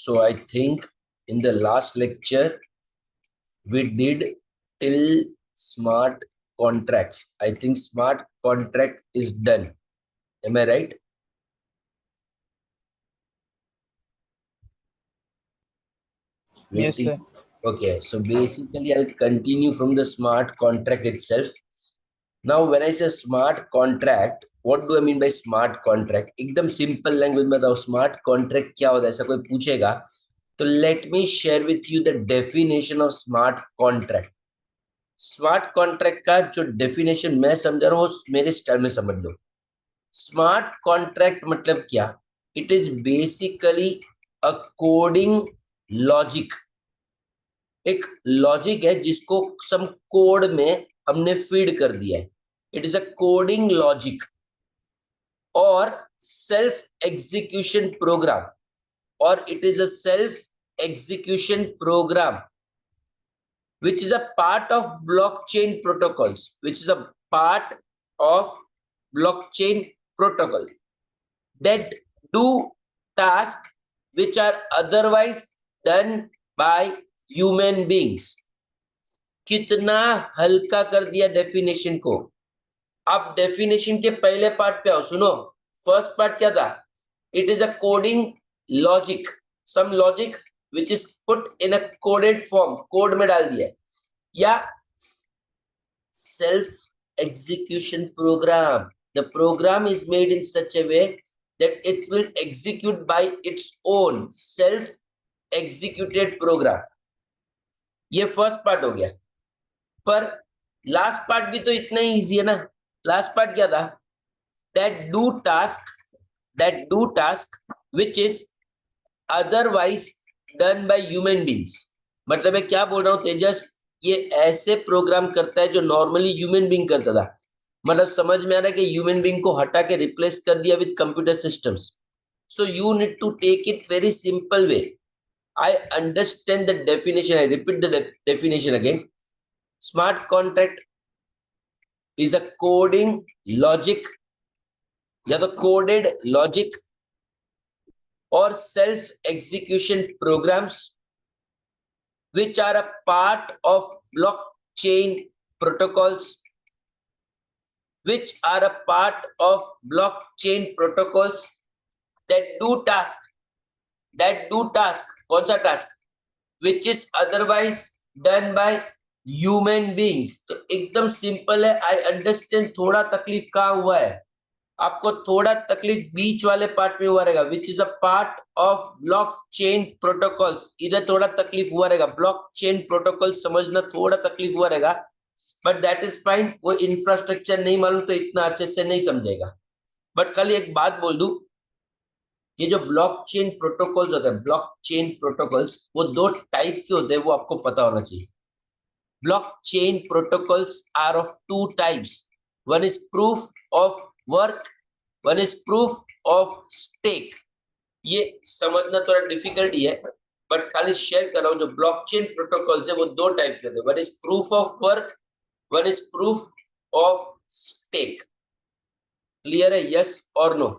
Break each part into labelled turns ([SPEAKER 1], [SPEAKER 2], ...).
[SPEAKER 1] So I think in the last lecture we did till smart contracts. I think smart contract is done. Am I right?
[SPEAKER 2] Yes, sir.
[SPEAKER 1] Okay, so basically I'll continue from the smart contract itself. Now when I say smart contract, what do I mean by smart contract? एकदम simple language में बताओ smart contract क्या होता है, ऐसा कोई पूछेगा तो let me share with you the definition of smart contract. Smart contract का जो डेफिनेशन मैं समझ रहा हूँ वो मेरे स्टाइल में समझ लो. स्मार्ट कॉन्ट्रैक्ट मतलब क्या? It is basically a coding logic. एक लॉजिक है जिसको सम कोड में हमने फीड कर दिया है. It is a coding logic और सेल्फ एग्जीक्यूशन प्रोग्राम, और it is a self execution programme which is a part of blockchain protocols, which is a part of blockchain protocol that do tasks which are otherwise done by human beings. कितना हल्का कर दिया definition को. आप definition के पहले part पे आओ. सुनो, फर्स्ट पार्ट क्या था? It is a coding logic, some logic which is put in a coded form, code में डाल दिया. या self execution program, the program is made in such a way that it will execute by its own self executed program. ये first part हो गया. पर last part भी तो इतना ही इजी है ना. लास्ट पार्ट क्या था? that do task which is otherwise done by human beings. मतलब मैं क्या बोल रहा हूँ तेजस, ये ऐसे प्रोग्राम करता है जो नॉर्मली ह्यूमन बीइंग करता था. मतलब समझ में आ रहा है कि ह्यूमन बीइंग को हटा के रिप्लेस कर दिया with computer systems. So you need to take it very simple way. I understand the definition. I repeat the definition again. Smart contract is a coding logic या तो coded logic or self execution programs which are a part of blockchain protocols, which are a part of blockchain protocols that do task कौन सा task which is otherwise done by human beings. तो एकदम simple है. I understand. थोड़ा तकलीफ कहाँ हुआ है आपको? थोड़ा तकलीफ बीच वाले पार्ट में हुआ रहेगा, which is a part of blockchain protocols. इधर थोड़ा तकलीफ हुआ रहेगा. ब्लॉकचेन प्रोटोकॉल समझना थोड़ा तकलीफ हुआ रहेगा, बट दैट इज फाइन. वो इंफ्रास्ट्रक्चर नहीं मालूम तो इतना अच्छे से नहीं समझेगा. बट कल एक बात बोल दूं, ये जो ब्लॉकचेन प्रोटोकॉल्स होते हैं, ब्लॉकचेन प्रोटोकॉल्स वो दो टाइप के होते हैं, वो आपको पता होना चाहिए. Blockchain protocols are of two types. One is proof of work, one is proof of stake. ये समझना थोड़ा डिफिकल्ट ही है, बट खाली शेयर कर रहा हूं. जो ब्लॉकचेन प्रोटोकॉल्स है वो दो टाइप के होते हैं. One is proof of work, one is proof of stake. Clear है? यस और नो?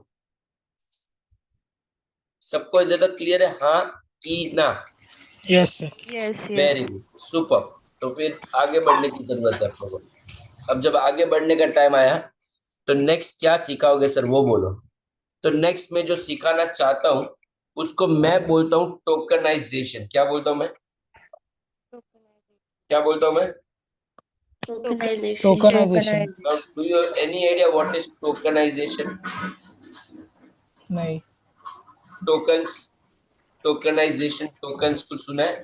[SPEAKER 1] सबको इधर तक क्लियर है? हाँ कि ना?
[SPEAKER 2] Yes sir.
[SPEAKER 3] Yes,
[SPEAKER 1] very
[SPEAKER 3] yes.
[SPEAKER 1] Good, super. तो फिर आगे बढ़ने की जरूरत है आपको को. अब जब आगे बढ़ने का टाइम आया तो नेक्स्ट क्या सिखाओगे सर वो बोलो. तो नेक्स्ट में जो सिखाना चाहता हूं उसको मैं बोलता हूं टोकनाइजेशन. क्या बोलता हूं मैं? क्या बोलता हूं मैं?
[SPEAKER 2] Tokenization.
[SPEAKER 1] Now, do you have any idea what is tokenization?
[SPEAKER 2] नहीं.
[SPEAKER 1] Tokens, tokenization, tokens कुछ सुना है?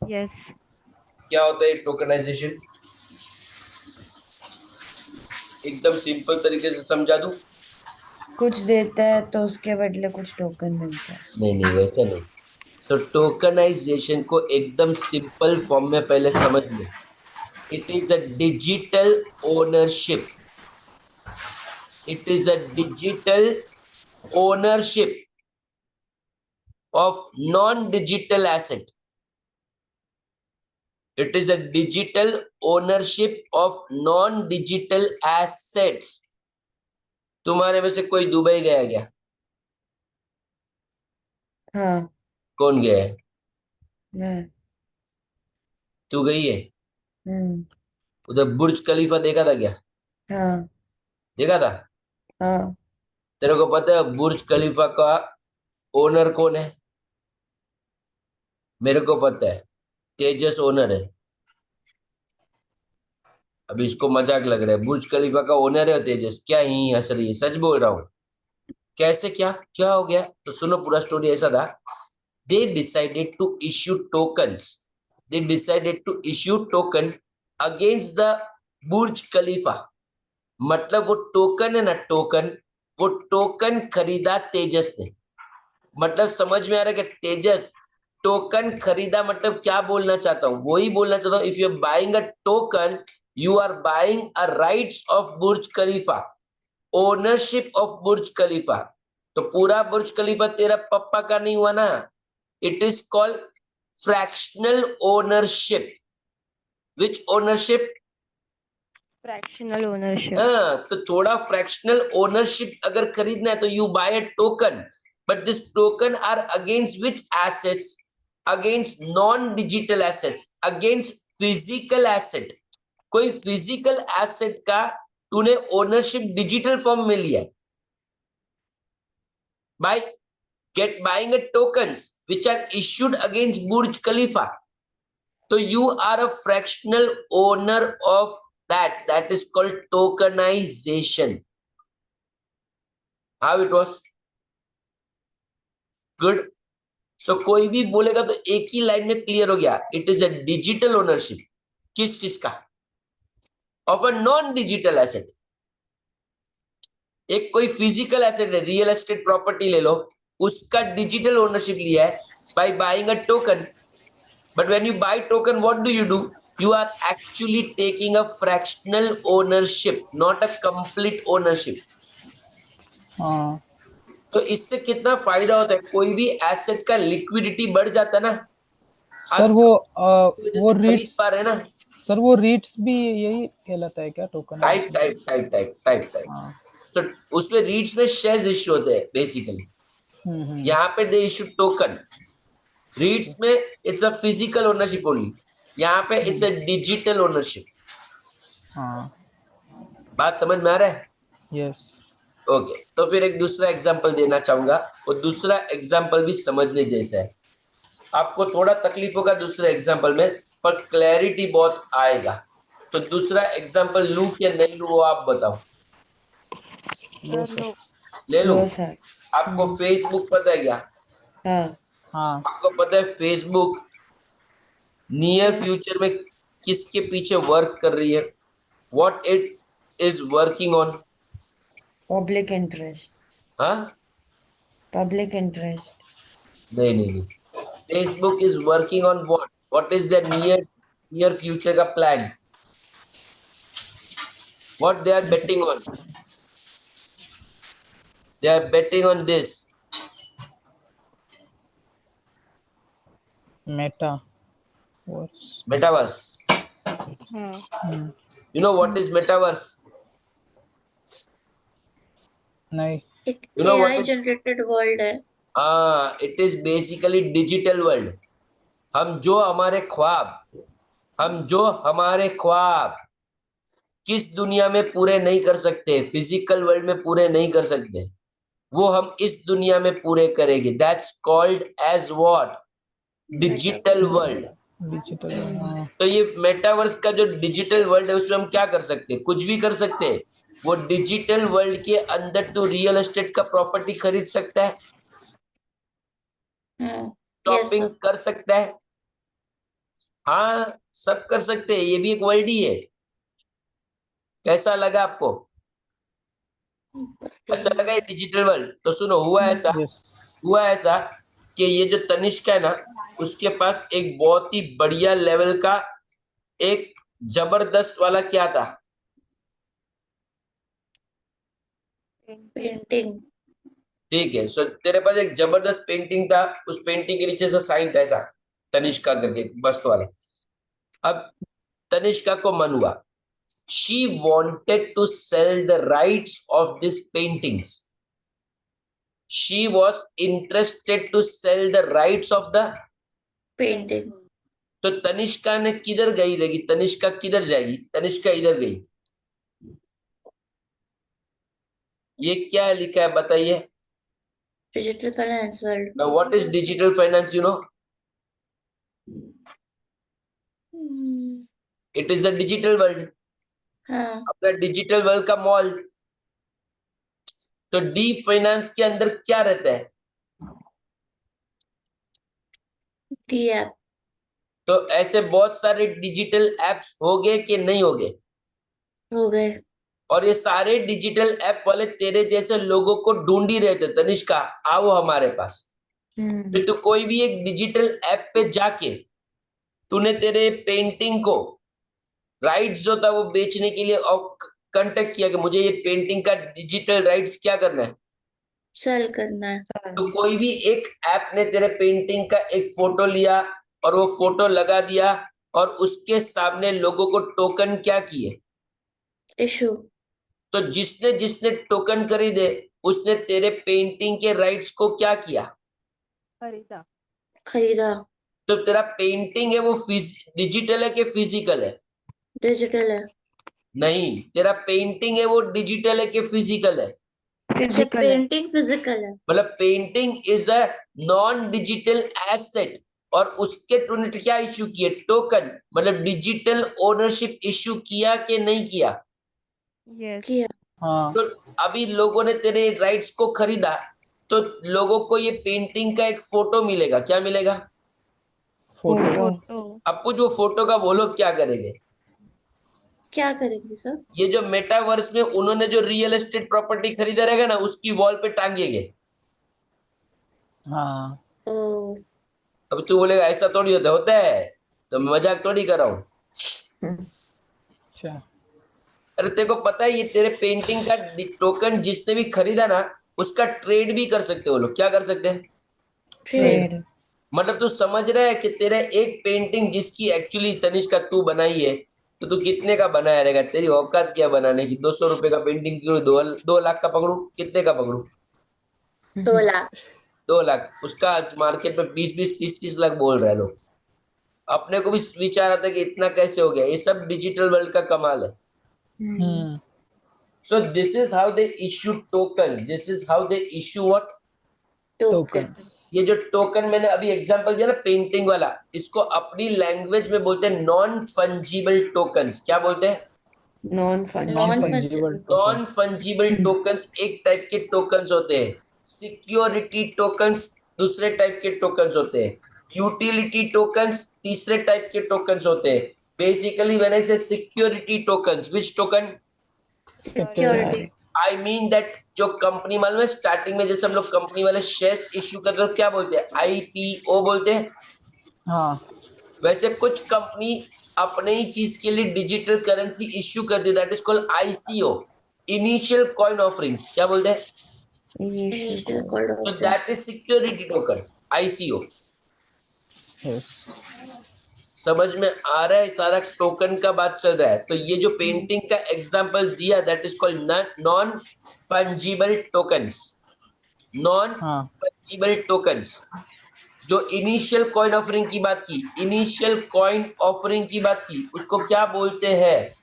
[SPEAKER 3] Yes.
[SPEAKER 1] क्या होता है टोकनाइजेशन? एकदम सिंपल तरीके से समझा दूं?
[SPEAKER 4] कुछ देता है तो उसके बदले कुछ टोकन मिलता है.
[SPEAKER 1] नहीं वैसा नहीं. सो टोकनाइजेशन को एकदम सिंपल फॉर्म में पहले समझ लो. It is a digital ownership. It is a digital ownership of non-digital asset. It is a digital ownership of non-digital assets. तुम्हारे में से कोई दुबई गया क्या?
[SPEAKER 4] हाँ.
[SPEAKER 1] कौन गया है?
[SPEAKER 4] मैं।
[SPEAKER 1] तू गई है?
[SPEAKER 4] हम्म।
[SPEAKER 1] उधर बुर्ज खलीफा देखा था क्या?
[SPEAKER 4] हाँ।
[SPEAKER 1] देखा था?
[SPEAKER 4] हाँ।
[SPEAKER 1] तेरे को पता है बुर्ज खलीफा का ओनर कौन है? मेरे को पता है, तेजस ओनर है। अभी इसको मजाक लग रहा है, बुर्ज खलीफा का ओनर है तेजस, क्या ही हंस रही है? सच बोल रहा हूँ। कैसे? क्या क्या हो गया? तो सुनो, पूरा स्टोरी ऐसा था। they decided to issue tokens they decided to issue token against the बुर्ज खलीफा। मतलब वो टोकन है ना, टोकन, वो टोकन खरीदा तेजस ने। मतलब समझ में आ रहा है कि तेजस टोकन खरीदा मतलब क्या बोलना चाहता हूँ? वही बोलना चाहता हूँ, if you are buying a token, you are buying a rights of Burj Khalifa, ownership of Burj Khalifa. तो पूरा बुर्ज खलीफा तेरा पप्पा का नहीं हुआ ना, it is called fractional ownership. Which ownership?
[SPEAKER 4] Fractional ownership.
[SPEAKER 1] हाँ, तो थोड़ा फ्रैक्शनल ओनरशिप अगर खरीदना है तो you buy a token, but this token are against which assets? Against non digital assets, against physical asset. कोई फिजिकल एसेट का तूने ओनरशिप डिजिटल फॉर्म में लिया है by buying a tokens which are issued against Burj Khalifa. So you are a fractional owner of that. That is called tokenization. How it was? Good. So कोई भी बोलेगा तो एक ही लाइन में clear हो गया, it is a digital ownership. किस चीज का? Of a non digital asset. एक कोई फिजिकल एसेट है, रियल एस्टेट प्रॉपर्टी ले लो, उसका डिजिटल ओनरशिप लिया है by buying a token. But when you buy token, what do? You are actually taking a fractional ownership, not a complete ownership.
[SPEAKER 2] हाँ
[SPEAKER 1] तो इससे कितना फायदा होता है? कोई भी एसेट का लिक्विडिटी बढ़ जाता है ना।
[SPEAKER 2] सर,
[SPEAKER 1] आज
[SPEAKER 2] वो
[SPEAKER 1] की वजह
[SPEAKER 2] वो
[SPEAKER 1] से खरीद
[SPEAKER 2] रीट्स,
[SPEAKER 1] पा रहे हैं ना।
[SPEAKER 2] सर वो रीट्स भी यही कहलाता है क्या,
[SPEAKER 1] type
[SPEAKER 2] tokenization?
[SPEAKER 1] Type type type type type.
[SPEAKER 2] हाँ।
[SPEAKER 1] तो उसमें रीड्स में शेयर्स इश्यू होते हैं बेसिकली।
[SPEAKER 2] हम्म।
[SPEAKER 1] यहाँ पे दे इशू टोकन। रीड्स में it's a physical ownership only, यहाँ पे इट्स अ डिजिटल ओनरशिप।
[SPEAKER 2] हाँ।
[SPEAKER 1] बात समझ में आ रहा है?
[SPEAKER 2] यस।
[SPEAKER 1] ओके, तो फिर एक दूसरा एग्जांपल देना चाहूंगा, और दूसरा एग्जांपल भी समझने जैसा है। आपको थोड़ा तकलीफ होगा दूसरे एग्जांपल में, पर क्लैरिटी बहुत आएगा। तो दूसरा एग्जांपल लूं या नहीं लूं, वो आप बताओ।
[SPEAKER 2] लो सर।
[SPEAKER 1] ले लूं?
[SPEAKER 4] लो सर।
[SPEAKER 1] आपको फेसबुक पता है क्या?
[SPEAKER 4] हाँ।
[SPEAKER 2] हाँ।
[SPEAKER 1] आपको पता है फेसबुक नियर फ्यूचर में किसके पीछे वर्क कर रही है? What it is working on?
[SPEAKER 4] Public interest.
[SPEAKER 1] हाँ,
[SPEAKER 4] पब्लिक इंटरेस्ट।
[SPEAKER 1] नहीं नहीं नहीं। Facebook is working on what is the near future का plan? What they are betting on? They are betting on this
[SPEAKER 2] metaverse.
[SPEAKER 1] metaverse.
[SPEAKER 4] हाँ।
[SPEAKER 1] You know what is metaverse?
[SPEAKER 2] नहीं।
[SPEAKER 3] एक
[SPEAKER 1] You know what
[SPEAKER 3] AI
[SPEAKER 1] is?
[SPEAKER 3] Generated world है।
[SPEAKER 1] It is basically digital world. हम जो हमारे ख्वाब हम जो हमारे ख्वाब किस दुनिया में पूरे नहीं कर सकते, फिजिकल वर्ल्ड में पूरे नहीं कर सकते, वो हम इस दुनिया में पूरे करेंगे। That's called as what? Digital world.
[SPEAKER 2] Digital. हाँ।
[SPEAKER 1] तो ये मेटावर्स का जो डिजिटल वर्ल्ड है, उसमें हम क्या कर सकते हैं? कुछ भी कर सकते हैं। वो डिजिटल वर्ल्ड के अंदर तो रियल एस्टेट का प्रॉपर्टी खरीद सकता है,
[SPEAKER 3] यस
[SPEAKER 1] शॉपिंग कर सकता है। हाँ, सब कर सकते हैं, ये भी एक वर्ल्ड ही है। कैसा लगा आपको? अच्छा लगा ये डिजिटल वर्ल्ड? तो सुनो,
[SPEAKER 2] यस।
[SPEAKER 1] हुआ ऐसा कि ये जो तनिष्क है ना, उसके पास एक बहुत ही बढ़िया लेवल का एक जबरदस्त वाला क्या था?
[SPEAKER 3] पेंटिंग।
[SPEAKER 1] ठीक है, सो तेरे पास एक जबरदस्त पेंटिंग था, उस पेंटिंग के नीचे से साइन था ऐसा, तनिष्का करके, मस्त वाला। अब तनिष्का को मन हुआ, she wanted to sell the rights of these paintings. She was interested to sell the rights of the,
[SPEAKER 3] painting.
[SPEAKER 1] तो तनिष्का ने किधर गई रहेगी, तनिष्का किधर जाएगी, तनिष्का इधर गई। ये क्या लिखा है बताइए।
[SPEAKER 3] Digital finance world.
[SPEAKER 1] Now what is digital finance, you know? It is a digital world,
[SPEAKER 3] हाँ,
[SPEAKER 1] अपना डिजिटल वर्ल्ड का मॉल। तो डी फाइनेंस के अंदर क्या रहता है?
[SPEAKER 3] D app.
[SPEAKER 1] तो ऐसे बहुत सारे डिजिटल एप्स हो गए कि नहीं हो गए?
[SPEAKER 3] हो गए।
[SPEAKER 1] और ये सारे डिजिटल ऐप वाले तेरे जैसे लोगों को ढूंढ ही रहे थे, तनिष्का आओ हमारे पास। फिर तो कोई भी एक डिजिटल ऐप पे जाके तूने तेरे पेंटिंग को राइट्स जो था वो बेचने के लिए और कांटेक्ट किया कि मुझे ये पेंटिंग का डिजिटल राइट्स क्या करना है।
[SPEAKER 3] सेल करना है।
[SPEAKER 1] तो कोई भी एक ऐप ने तेरे पेंटिंग का एक फोटो लिया और वो फोटो लगा दिया और उसके सामने लोगों को टोकन क्या किए,
[SPEAKER 3] इशू।
[SPEAKER 1] तो जिसने जिसने टोकन खरीदे उसने तेरे पेंटिंग के राइट्स को क्या किया,
[SPEAKER 5] खरीदा।
[SPEAKER 3] खरीदा।
[SPEAKER 1] तो तेरा पेंटिंग है वो डिजिटल है कि फिजिकल है?
[SPEAKER 3] डिजिटल है।
[SPEAKER 1] नहीं, तेरा पेंटिंग है वो डिजिटल है कि फिजिकल है?
[SPEAKER 3] अच्छा, पेंटिंग फिजिकल है।
[SPEAKER 1] मतलब painting is a non digital asset और उसके तूने क्या इश्यू किए, टोकन, मतलब डिजिटल ओनरशिप इश्यू किया कि नहीं किया?
[SPEAKER 5] यस।
[SPEAKER 3] किया।
[SPEAKER 2] हाँ
[SPEAKER 1] तो अभी लोगों ने तेरे राइट्स को खरीदा तो लोगों को ये पेंटिंग का एक फोटो मिलेगा, क्या मिलेगा?
[SPEAKER 2] फोटो।
[SPEAKER 5] फोटो।
[SPEAKER 1] अब कुछ वो फोटो का बोलो क्या करेंगे?
[SPEAKER 3] क्या करेंगे सर?
[SPEAKER 1] ये जो मेटावर्स में उन्होंने जो रियल एस्टेट प्रॉपर्टी खरीदा रहेगा ना उसकी वॉल पे टांगेंगे।
[SPEAKER 2] हाँ
[SPEAKER 3] ओ।
[SPEAKER 1] अब तू बोलेगा ऐसा थोड़ी होता है, तो मैं मजाक थोड़ी कर रहा हूँ।
[SPEAKER 2] अच्छा।
[SPEAKER 1] अरे तेरे को पता है ये तेरे पेंटिंग का टोकन जिसने भी खरीदा ना उसका ट्रेड भी कर सकते हो लोग, क्या कर सकते हैं?
[SPEAKER 3] ट्रेड।
[SPEAKER 1] मतलब तू समझ रहा है कि तेरा एक पेंटिंग जिसकी एक्चुअली तनिष्का तू बनाई है तो तू कितने का बनाया रहेगा, तेरी औकात क्या बनाने की? 200 रुपए का पेंटिंग क्यों, 2 लाख का पकड़ू, कितने का पकड़ू?
[SPEAKER 3] 2 लाख।
[SPEAKER 1] 2 लाख, उसका आज मार्केट में 20-20 30-30 लाख बोल रहे हैं लोग। अपने को भी विचार आता है कि इतना कैसे हो गया, ये सब डिजिटल वर्ल्ड का कमाल है।
[SPEAKER 2] Hmm.
[SPEAKER 1] So this is how they issue token, this is how they issue what,
[SPEAKER 3] token.
[SPEAKER 2] Tokens.
[SPEAKER 1] ये जो टोकन मैंने अभी एग्जांपल दिया ना पेंटिंग वाला, इसको अपनी लैंग्वेज में बोलते हैं नॉन फंजिबल टोकन्स। क्या बोलते हैं?
[SPEAKER 4] Non
[SPEAKER 2] non
[SPEAKER 4] fungible.
[SPEAKER 2] Fungible
[SPEAKER 3] fungible.
[SPEAKER 2] Token.
[SPEAKER 1] Non fungible tokens एक टाइप के टोकन्स होते हैं, सिक्योरिटी टोकन्स दूसरे टाइप के टोकन्स होते हैं, यूटिलिटी टोकन्स तीसरे टाइप के टोकन्स होते हैं। बेसिकली व्हेन आई से security tokens, which token?
[SPEAKER 3] Security.
[SPEAKER 1] I mean that जो कंपनी, मालूम है स्टार्टिंग में जैसे हम लोग कंपनी वाले शेयर्स इश्यू करते हैं क्या बोलते हैं, आईपीओ बोलते हैं।
[SPEAKER 2] हाँ
[SPEAKER 1] वैसे कुछ कंपनी अपने ही चीज के लिए डिजिटल करेंसी इश्यू करती है, that is called ICO, initial coin offerings. क्या बोलते हैं?
[SPEAKER 3] इनिशियल कॉल्ड
[SPEAKER 1] तो
[SPEAKER 3] offer.
[SPEAKER 1] That is security token, ICO.
[SPEAKER 2] Yes.
[SPEAKER 1] समझ में आ रहा है? सारा टोकन का बात चल रहा है। तो ये जो पेंटिंग का एग्जांपल दिया that is called non fungible tokens, non
[SPEAKER 2] हाँ
[SPEAKER 1] फंजिबल टोकन्स। जो इनिशियल कॉइन ऑफरिंग की बात की, इनिशियल कॉइन ऑफरिंग की बात की, उसको क्या बोलते हैं?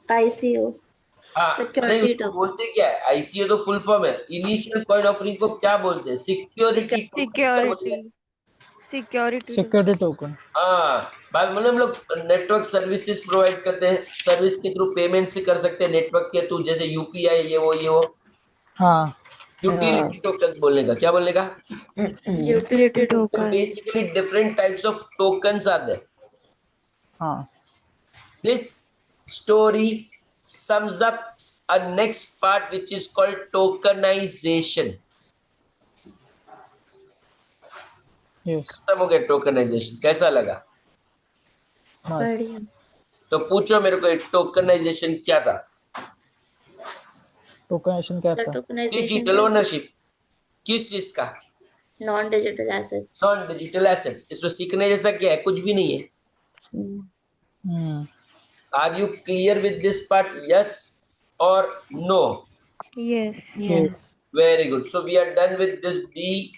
[SPEAKER 3] आईसीओ।
[SPEAKER 1] हाँ नहीं,
[SPEAKER 3] सिक्योरिटी
[SPEAKER 1] उसको
[SPEAKER 3] टोकन।
[SPEAKER 1] बोलते क्या है? आईसीओ तो फुल फॉर्म है। इनिशियल कॉइन ऑफरिंग को क्या बोलते हैं? Security token. क्या बोलते
[SPEAKER 5] सिक्योरिटी।
[SPEAKER 1] हैं?
[SPEAKER 5] सिक्योरिटी।
[SPEAKER 2] Security token.
[SPEAKER 1] हाँ, बात मतलब हम लोग नेटवर्क सर्विसेज प्रोवाइड करते हैं, सर्विस के थ्रू पेमेंट से कर सकते हैं नेटवर्क के थ्रू, जैसे यूपीआई, ये वो।
[SPEAKER 2] हाँ
[SPEAKER 1] यूटिलिटी टोकन्स बोलने का, क्या बोलने का?
[SPEAKER 3] यूटिलिटी
[SPEAKER 1] तो
[SPEAKER 3] token.
[SPEAKER 1] Basically different types of tokens are there.
[SPEAKER 2] हाँ
[SPEAKER 1] This story sums up a next part which is called tokenization.
[SPEAKER 2] Yes.
[SPEAKER 1] खत्म हो गया टोकनाइजेशन, कैसा लगा?
[SPEAKER 2] मस्त।
[SPEAKER 3] बढ़िया।
[SPEAKER 1] तो पूछो मेरे को टोकनाइजेशन क्या था?
[SPEAKER 2] टोकनाइजेशन क्या था?
[SPEAKER 3] टोकनाइजेशन
[SPEAKER 1] डिजिटल ओनरशिप, किस चीज का?
[SPEAKER 3] Non digital assets.
[SPEAKER 1] Non digital assets. इसमें सीखने जैसा क्या है? कुछ भी नहीं है।
[SPEAKER 2] Hmm.
[SPEAKER 1] Are you clear with this part, yes और no?
[SPEAKER 5] Yes.
[SPEAKER 2] Yes.
[SPEAKER 1] Very good. So we are done with this D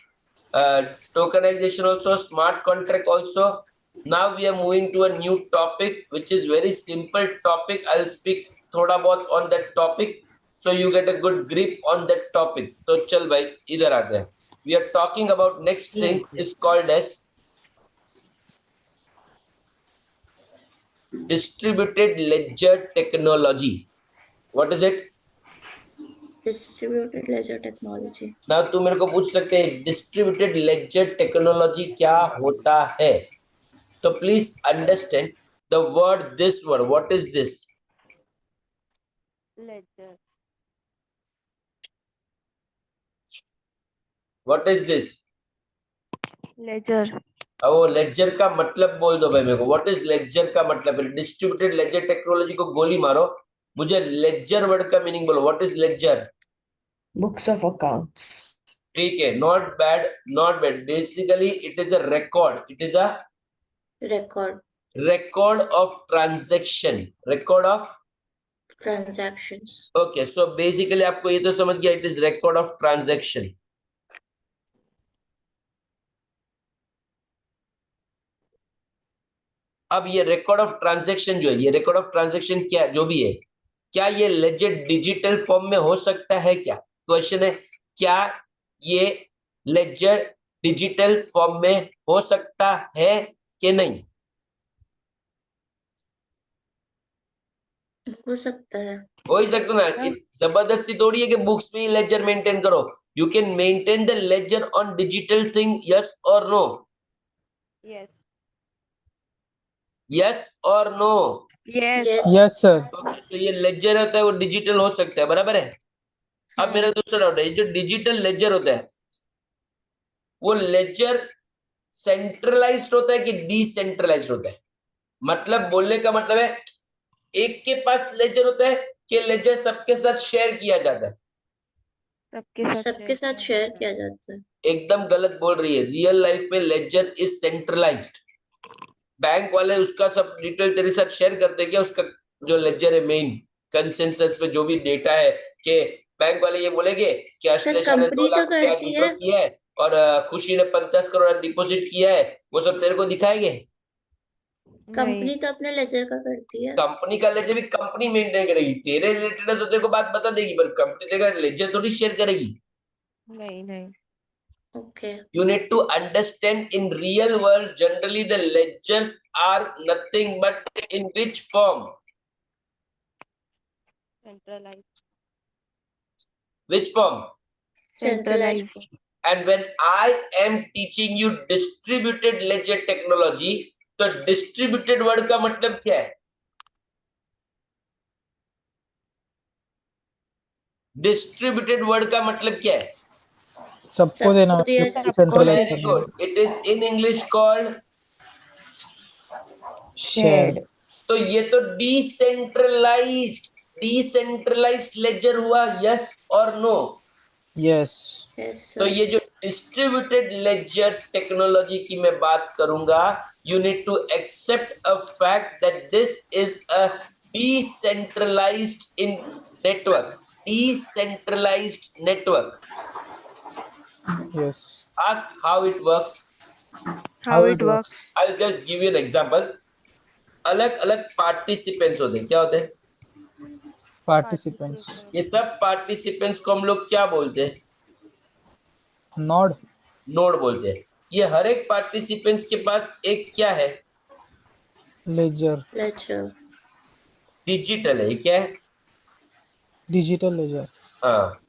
[SPEAKER 1] tokenization also, smart contract also. Now we are moving to a new topic, which is very simple topic. I'll speak thoda bahut on that topic, so you get a good grip on that topic. So chal bhai, idhar aate hain. We are talking about next thing is called as distributed ledger technology. What is it?
[SPEAKER 3] Distributed ledger technology.
[SPEAKER 1] ना तू मेरे को पूछ सकते हैं distributed ledger technology क्या होता है, तो please understand the word, this word, what is this?
[SPEAKER 5] Ledger.
[SPEAKER 1] What is this?
[SPEAKER 5] Ledger.
[SPEAKER 1] अब वो लेजर का मतलब बोल दो भाई मेरे को, व्हाट इज लेजर का मतलब? डिस्ट्रीब्यूटेड लेजर टेक्नोलॉजी को गोली मारो, मुझे लेजर वर्ड का मीनिंग बोलो, what is ledger?
[SPEAKER 4] Books of accounts.
[SPEAKER 1] ठीक है, not bad, not bad. Basically it is a record, it is a
[SPEAKER 3] Record
[SPEAKER 1] record of transaction, record of.
[SPEAKER 3] transactions.
[SPEAKER 1] Okay, so basically आपको ये तो समझ गया, it is record of transaction. अब ये record of transaction जो है, ये रिकॉर्ड ऑफ ट्रांजैक्शन क्या जो भी है, क्या ये लेजर डिजिटल फॉर्म में हो सकता है? क्या क्वेश्चन है, क्या ये लेजर डिजिटल फॉर्म में हो सकता है कि नहीं?
[SPEAKER 3] हो सकता है.
[SPEAKER 1] हो ही सकता ना, जबरदस्ती थोड़ी है कि बुक्स में ही लेजर मेंटेन करो. You can maintain the ledger on digital thing, yes और नो?
[SPEAKER 5] Yes.
[SPEAKER 1] यस और no?
[SPEAKER 5] Yes.
[SPEAKER 3] Yes.
[SPEAKER 2] Yes sir.
[SPEAKER 1] तो ये लेजर होता है वो डिजिटल हो सकता है, बराबर है. अब मेरा दूसरा डाउट है, जो डिजिटल लेजर होता है वो लेजर सेंट्रलाइज्ड होता है कि डिसेंट्रलाइज्ड होता है? मतलब बोलने का मतलब है एक के पास लेजर होता है कि लेजर सबके साथ शेयर किया जाता है?
[SPEAKER 3] सबके साथ शेयर किया जाता है.
[SPEAKER 1] एकदम गलत बोल रही है. रियल लाइफ में लेजर इज सेंट्रलाइज्ड. बैंक वाले उसका सब डिटेल तेरे साथ शेयर करते हैं क्या? उसका जो लेजर है मेन कंसेंसस पे जो भी डेटा है, कि बैंक वाले ये बोलेंगे कि अश्लेषा ने 2 लाख रुपया विड्रॉ किया है और खुशी ने 50 करोड़ डिपॉजिट किया है, वो सब तेरे को दिखाएंगे?
[SPEAKER 3] कंपनी तो अपने लेजर का करती है.
[SPEAKER 1] कंपनी का लेजर भी कंपनी मेंटेन करेगी, तेरे रिलेटेड है तो तेरे को बात बता देगी, पर कंपनी तेरा लेजर थोड़ी शेयर करेगी.
[SPEAKER 5] नहीं नहीं.
[SPEAKER 3] Okay.
[SPEAKER 1] You need to understand, in real world generally the ledgers are nothing but in which form?
[SPEAKER 5] Centralized.
[SPEAKER 1] Which form?
[SPEAKER 5] Centralized.
[SPEAKER 1] And when I am teaching you distributed ledger technology, तो distributed word का मतलब क्या है? Distributed word का मतलब क्या है?
[SPEAKER 2] सबको देना,
[SPEAKER 3] सबको दिया
[SPEAKER 2] सेंट्रलाइज
[SPEAKER 1] Very
[SPEAKER 2] करना.
[SPEAKER 1] good. It is in English called.
[SPEAKER 2] Shared.
[SPEAKER 1] तो ये तो डिसेंट्रलाइज्ड लेजर हुआ, यस और नो?
[SPEAKER 2] यस.
[SPEAKER 3] Yes,
[SPEAKER 1] तो
[SPEAKER 3] sir.
[SPEAKER 1] ये जो डिस्ट्रीब्यूटेड लेजर टेक्नोलॉजी की मैं बात करूंगा, you need to accept a fact that this is a decentralized in network. Decentralized network.
[SPEAKER 2] Yes.
[SPEAKER 1] Ask how it works.
[SPEAKER 5] How it works.
[SPEAKER 1] I'll just give you an example. अलग अलग participants होते हैं, क्या होते हैं?
[SPEAKER 2] पार्टिसिपेंट्स.
[SPEAKER 1] ये सब participants को हम लोग क्या बोलते हैं?
[SPEAKER 2] नोड.
[SPEAKER 1] नोड बोलते हैं. ये हर एक पार्टिसिपेंट्स के पास एक क्या है?
[SPEAKER 2] लेजर.
[SPEAKER 3] Ledger.
[SPEAKER 1] डिजिटल है. ये क्या है?
[SPEAKER 2] Digital ledger.
[SPEAKER 1] हाँ.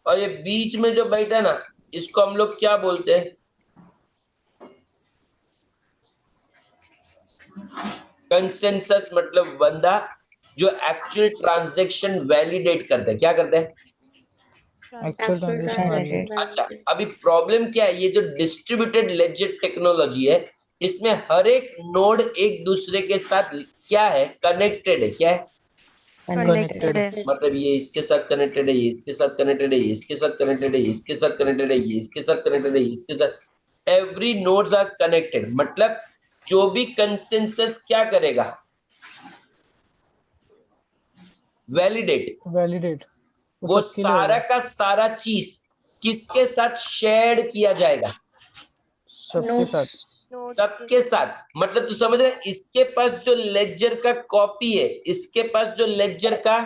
[SPEAKER 1] और ये बीच में जो बैठा है ना, इसको हम लोग क्या बोलते हैं? कंसेंसस. मतलब बंदा जो एक्चुअल ट्रांजैक्शन वैलिडेट करता है. क्या करता है?
[SPEAKER 2] Actual
[SPEAKER 3] Actual
[SPEAKER 2] transaction
[SPEAKER 3] transaction
[SPEAKER 2] validate.
[SPEAKER 1] अच्छा,
[SPEAKER 3] validate.
[SPEAKER 1] अभी प्रॉब्लम क्या है? ये जो डिस्ट्रीब्यूटेड लेजर टेक्नोलॉजी है, इसमें हर एक नोड एक दूसरे के साथ क्या है? कनेक्टेड है. क्या है?
[SPEAKER 5] Connected है.
[SPEAKER 1] मतलब ये इसके साथ कनेक्टेड है, ये इसके साथ कनेक्टेड है, ये इसके साथ कनेक्टेड है, ये इसके साथ कनेक्टेड है, ये इसके साथ कनेक्टेड है, ये इसके साथ. Every nodes are connected. मतलब जो भी कंसेंसस क्या करेगा? वैलिडेट.
[SPEAKER 2] वैलिडेट.
[SPEAKER 1] वो सारा का सारा चीज किसके साथ शेयर किया जाएगा?
[SPEAKER 2] सबके साथ।
[SPEAKER 5] नोट
[SPEAKER 1] सबके साथ। मतलब तू समझ रहा है, इसके पास जो लेजर का कॉपी है, इसके पास जो लेजर का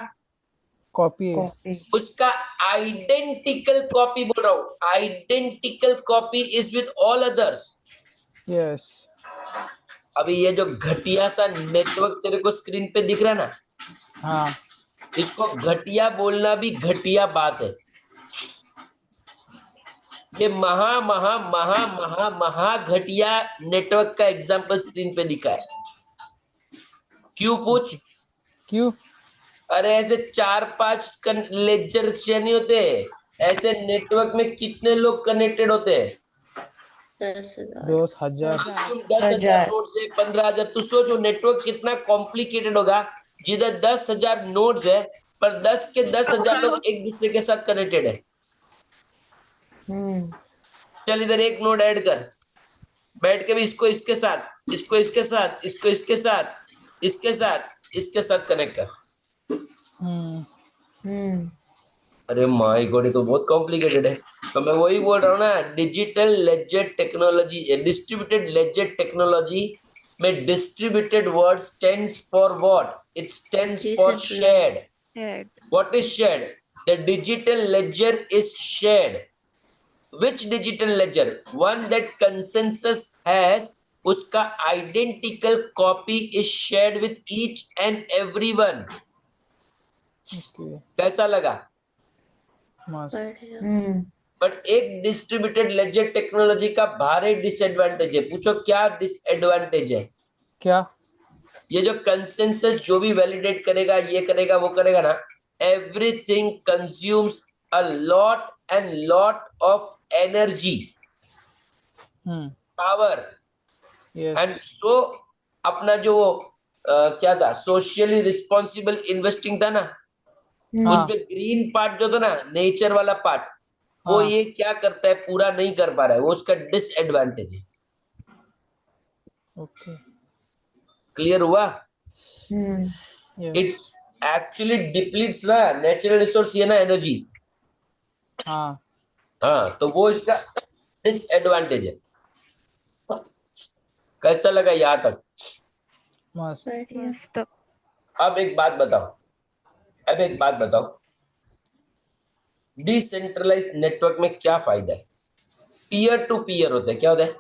[SPEAKER 2] कॉपी है।
[SPEAKER 4] कॉपी।
[SPEAKER 1] उसका आइडेंटिकल कॉपी बोल रहा हूं, identical copy is with all others.
[SPEAKER 2] Yes.
[SPEAKER 1] अभी ये जो घटिया सा नेटवर्क तेरे को स्क्रीन पे दिख रहा है ना,
[SPEAKER 2] हाँ।
[SPEAKER 1] इसको घटिया बोलना भी घटिया बात है। ये महा महा महा महा महा घटिया नेटवर्क का एग्जांपल स्क्रीन पे दिखा है। क्यों पूछ?
[SPEAKER 2] क्यों?
[SPEAKER 1] अरे ऐसे 4-5 लेजर नहीं होते, ऐसे नेटवर्क में कितने लोग कनेक्टेड होते हैं?
[SPEAKER 3] 10,000।
[SPEAKER 2] 10,000।
[SPEAKER 1] तुम 10,000 नोड से 15,000, तू सोचो नेटवर्क कितना कॉम्प्लिकेटेड होगा, जिधर 10,000 नोड्स है पर 10 के 10,000 लोग एक दूसरे के साथ कनेक्टेड है। चल इधर एक नोड ऐड कर, बैठ के भी इसको इसके साथ, इसको इसके साथ, इसको इसके साथ, इसके साथ, इसके साथ कनेक्ट कर। अरे माय गॉड, ये तो बहुत कॉम्प्लिकेटेड है। तो मैं वही बोल रहा हूँ ना, digital ledger technology, distributed ledger technology में distributed word stands for what? It stands for shared.
[SPEAKER 5] shared.
[SPEAKER 1] What is shared? The digital ledger is shared. Which digital ledger? One that consensus has, उसका identical copy is shared with each and everyone.
[SPEAKER 2] Okay.
[SPEAKER 1] कैसा लगा?
[SPEAKER 2] मस्त।
[SPEAKER 3] बढ़िया।
[SPEAKER 1] But एक distributed ledger technology का भारी disadvantage है। पूछो क्या डिसएडवांटेज है?
[SPEAKER 2] क्या?
[SPEAKER 1] ये जो कंसेंसस जो भी वैलिडेट करेगा, ये करेगा, वो करेगा ना, everything consumes a lot and lot of energy, power and
[SPEAKER 2] yes.
[SPEAKER 1] So अपना जो क्या था, सोशली रिस्पॉन्सिबल इन्वेस्टिंग था ना,
[SPEAKER 2] हाँ।
[SPEAKER 1] उसमें ग्रीन पार्ट जो था ना, नेचर वाला पार्ट, वो
[SPEAKER 2] हाँ।
[SPEAKER 1] ये क्या करता है, पूरा नहीं कर पा रहा है, वो उसका डिसएडवांटेज है।
[SPEAKER 2] ओके।
[SPEAKER 1] क्लियर हुआ?
[SPEAKER 2] यस।
[SPEAKER 1] इट एक्चुअली डिप्लीट्स ना नेचुरल रिसोर्स, ये ना एनर्जी।
[SPEAKER 2] हाँ।
[SPEAKER 1] हाँ, तो वो इसका डिसएडवांटेज है। कैसा लगा यहाँ तक?
[SPEAKER 2] मस्त।
[SPEAKER 3] बढ़िया।
[SPEAKER 5] मस्त.
[SPEAKER 1] अब एक बात बताओ, अब एक बात बताओ, डिसेंट्रलाइज नेटवर्क में क्या फायदा है? पीयर टू पीयर होता है, क्या होता है?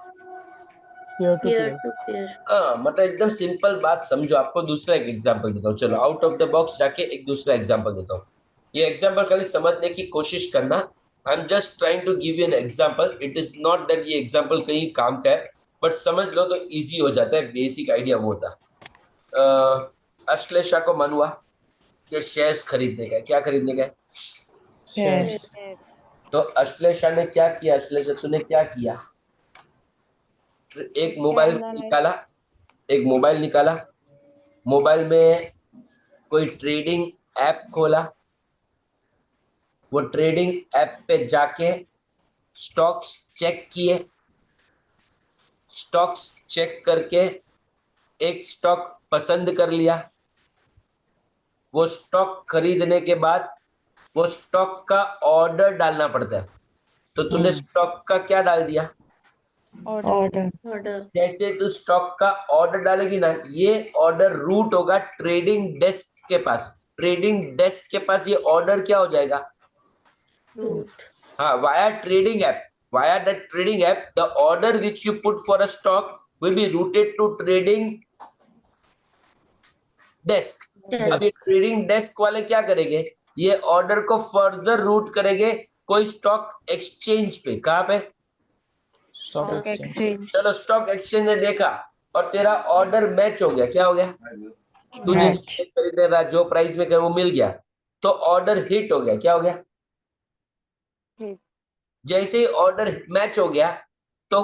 [SPEAKER 2] Peer to
[SPEAKER 3] peer
[SPEAKER 2] peer.
[SPEAKER 3] To peer.
[SPEAKER 1] हाँ, मतलब एकदम सिंपल बात समझो। आपको दूसरा एक एग्जांपल देता हूँ, चलो आउट ऑफ द बॉक्स जाके एक दूसरा एग्जांपल देता हूँ। ये एग्जांपल खाली समझने की कोशिश करना। I am just trying to give you an example, it is not that ये एग्जांपल कहीं काम का है, बट समझ लो तो इजी हो जाता है। बेसिक आइडिया वो था। अश्लेषा को मन हुआ कि शेयर्स खरीदने का है। क्या खरीदने का है?
[SPEAKER 2] शेयर्स।
[SPEAKER 1] तो अश्लेषा ने क्या किया? अश्लेषा तूने क्या किया? एक मोबाइल निकाला, एक मोबाइल निकाला, मोबाइल में कोई ट्रेडिंग ऐप खोला, वो ट्रेडिंग ऐप पे जाके स्टॉक्स चेक किए, स्टॉक्स चेक करके एक स्टॉक पसंद कर लिया। वो स्टॉक खरीदने के बाद वो स्टॉक का ऑर्डर डालना पड़ता है, तो तूने स्टॉक का क्या डाल दिया?
[SPEAKER 5] Order.
[SPEAKER 3] ऑर्डर।
[SPEAKER 1] जैसे तू स्टॉक का ऑर्डर डालेगी ना, ये ऑर्डर रूट होगा ट्रेडिंग डेस्क के पास। ट्रेडिंग डेस्क के पास ये ऑर्डर क्या हो जाएगा?
[SPEAKER 3] रूट।
[SPEAKER 1] हाँ, via trading app, via that trading app the order which you put for a stock will be routed to trading desk. अभी ट्रेडिंग डेस्क वाले क्या करेंगे? ये ऑर्डर को फर्दर रूट करेंगे कोई स्टॉक एक्सचेंज पे। कहाँ पे?
[SPEAKER 2] Stock
[SPEAKER 5] Stock
[SPEAKER 2] exchange.
[SPEAKER 5] exchange.
[SPEAKER 1] चलो स्टॉक एक्सचेंज ने देखा और तेरा ऑर्डर मैच हो गया। क्या हो गया? तुझे
[SPEAKER 4] Match.
[SPEAKER 1] खरीदने था, जो प्राइस में कर वो मिल गया, तो ऑर्डर हिट हो गया। क्या हो गया?
[SPEAKER 5] Hit.
[SPEAKER 1] जैसे ही ऑर्डर मैच हो गया तो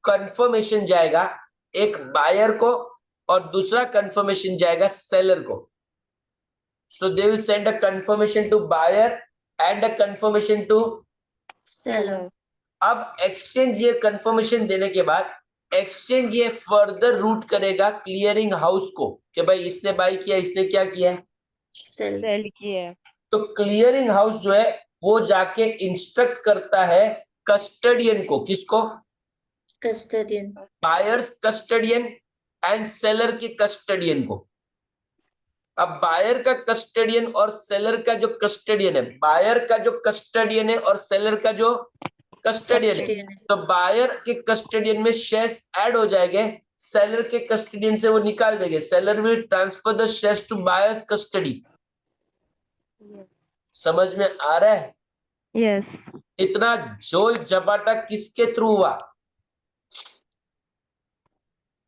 [SPEAKER 1] कंफर्मेशन जाएगा एक बायर को और दूसरा कंफर्मेशन जाएगा सेलर को। So they will send a confirmation to buyer and a confirmation to.
[SPEAKER 3] Seller.
[SPEAKER 1] अब एक्सचेंज ये कंफर्मेशन देने के बाद एक्सचेंज ये फर्दर रूट करेगा क्लियरिंग हाउस को कि भाई इसने बाई किया, इसने क्या किया है?
[SPEAKER 3] सेल।
[SPEAKER 5] Sell किया.
[SPEAKER 1] तो क्लियरिंग हाउस जो है वो जाके इंस्ट्रक्ट करता है कस्टडियन को, किसको?
[SPEAKER 3] Custodian.
[SPEAKER 1] Buyers custodian and seller के कस्टडियन को। अब बायर का कस्टडियन और सेलर का जो कस्टडियन है, बायर का जो कस्टडियन है और सेलर का जो कस्टडियन है,
[SPEAKER 3] कस्टडियन है।
[SPEAKER 1] तो बायर के कस्टडियन में शेयर्स ऐड हो जाएंगे, सेलर के कस्टडियन से वो निकाल देंगे। Seller will transfer the shares to buyer's custody. समझ में आ रहा है?
[SPEAKER 5] यस।
[SPEAKER 1] इतना जोल जबाटा किसके थ्रू हुआ?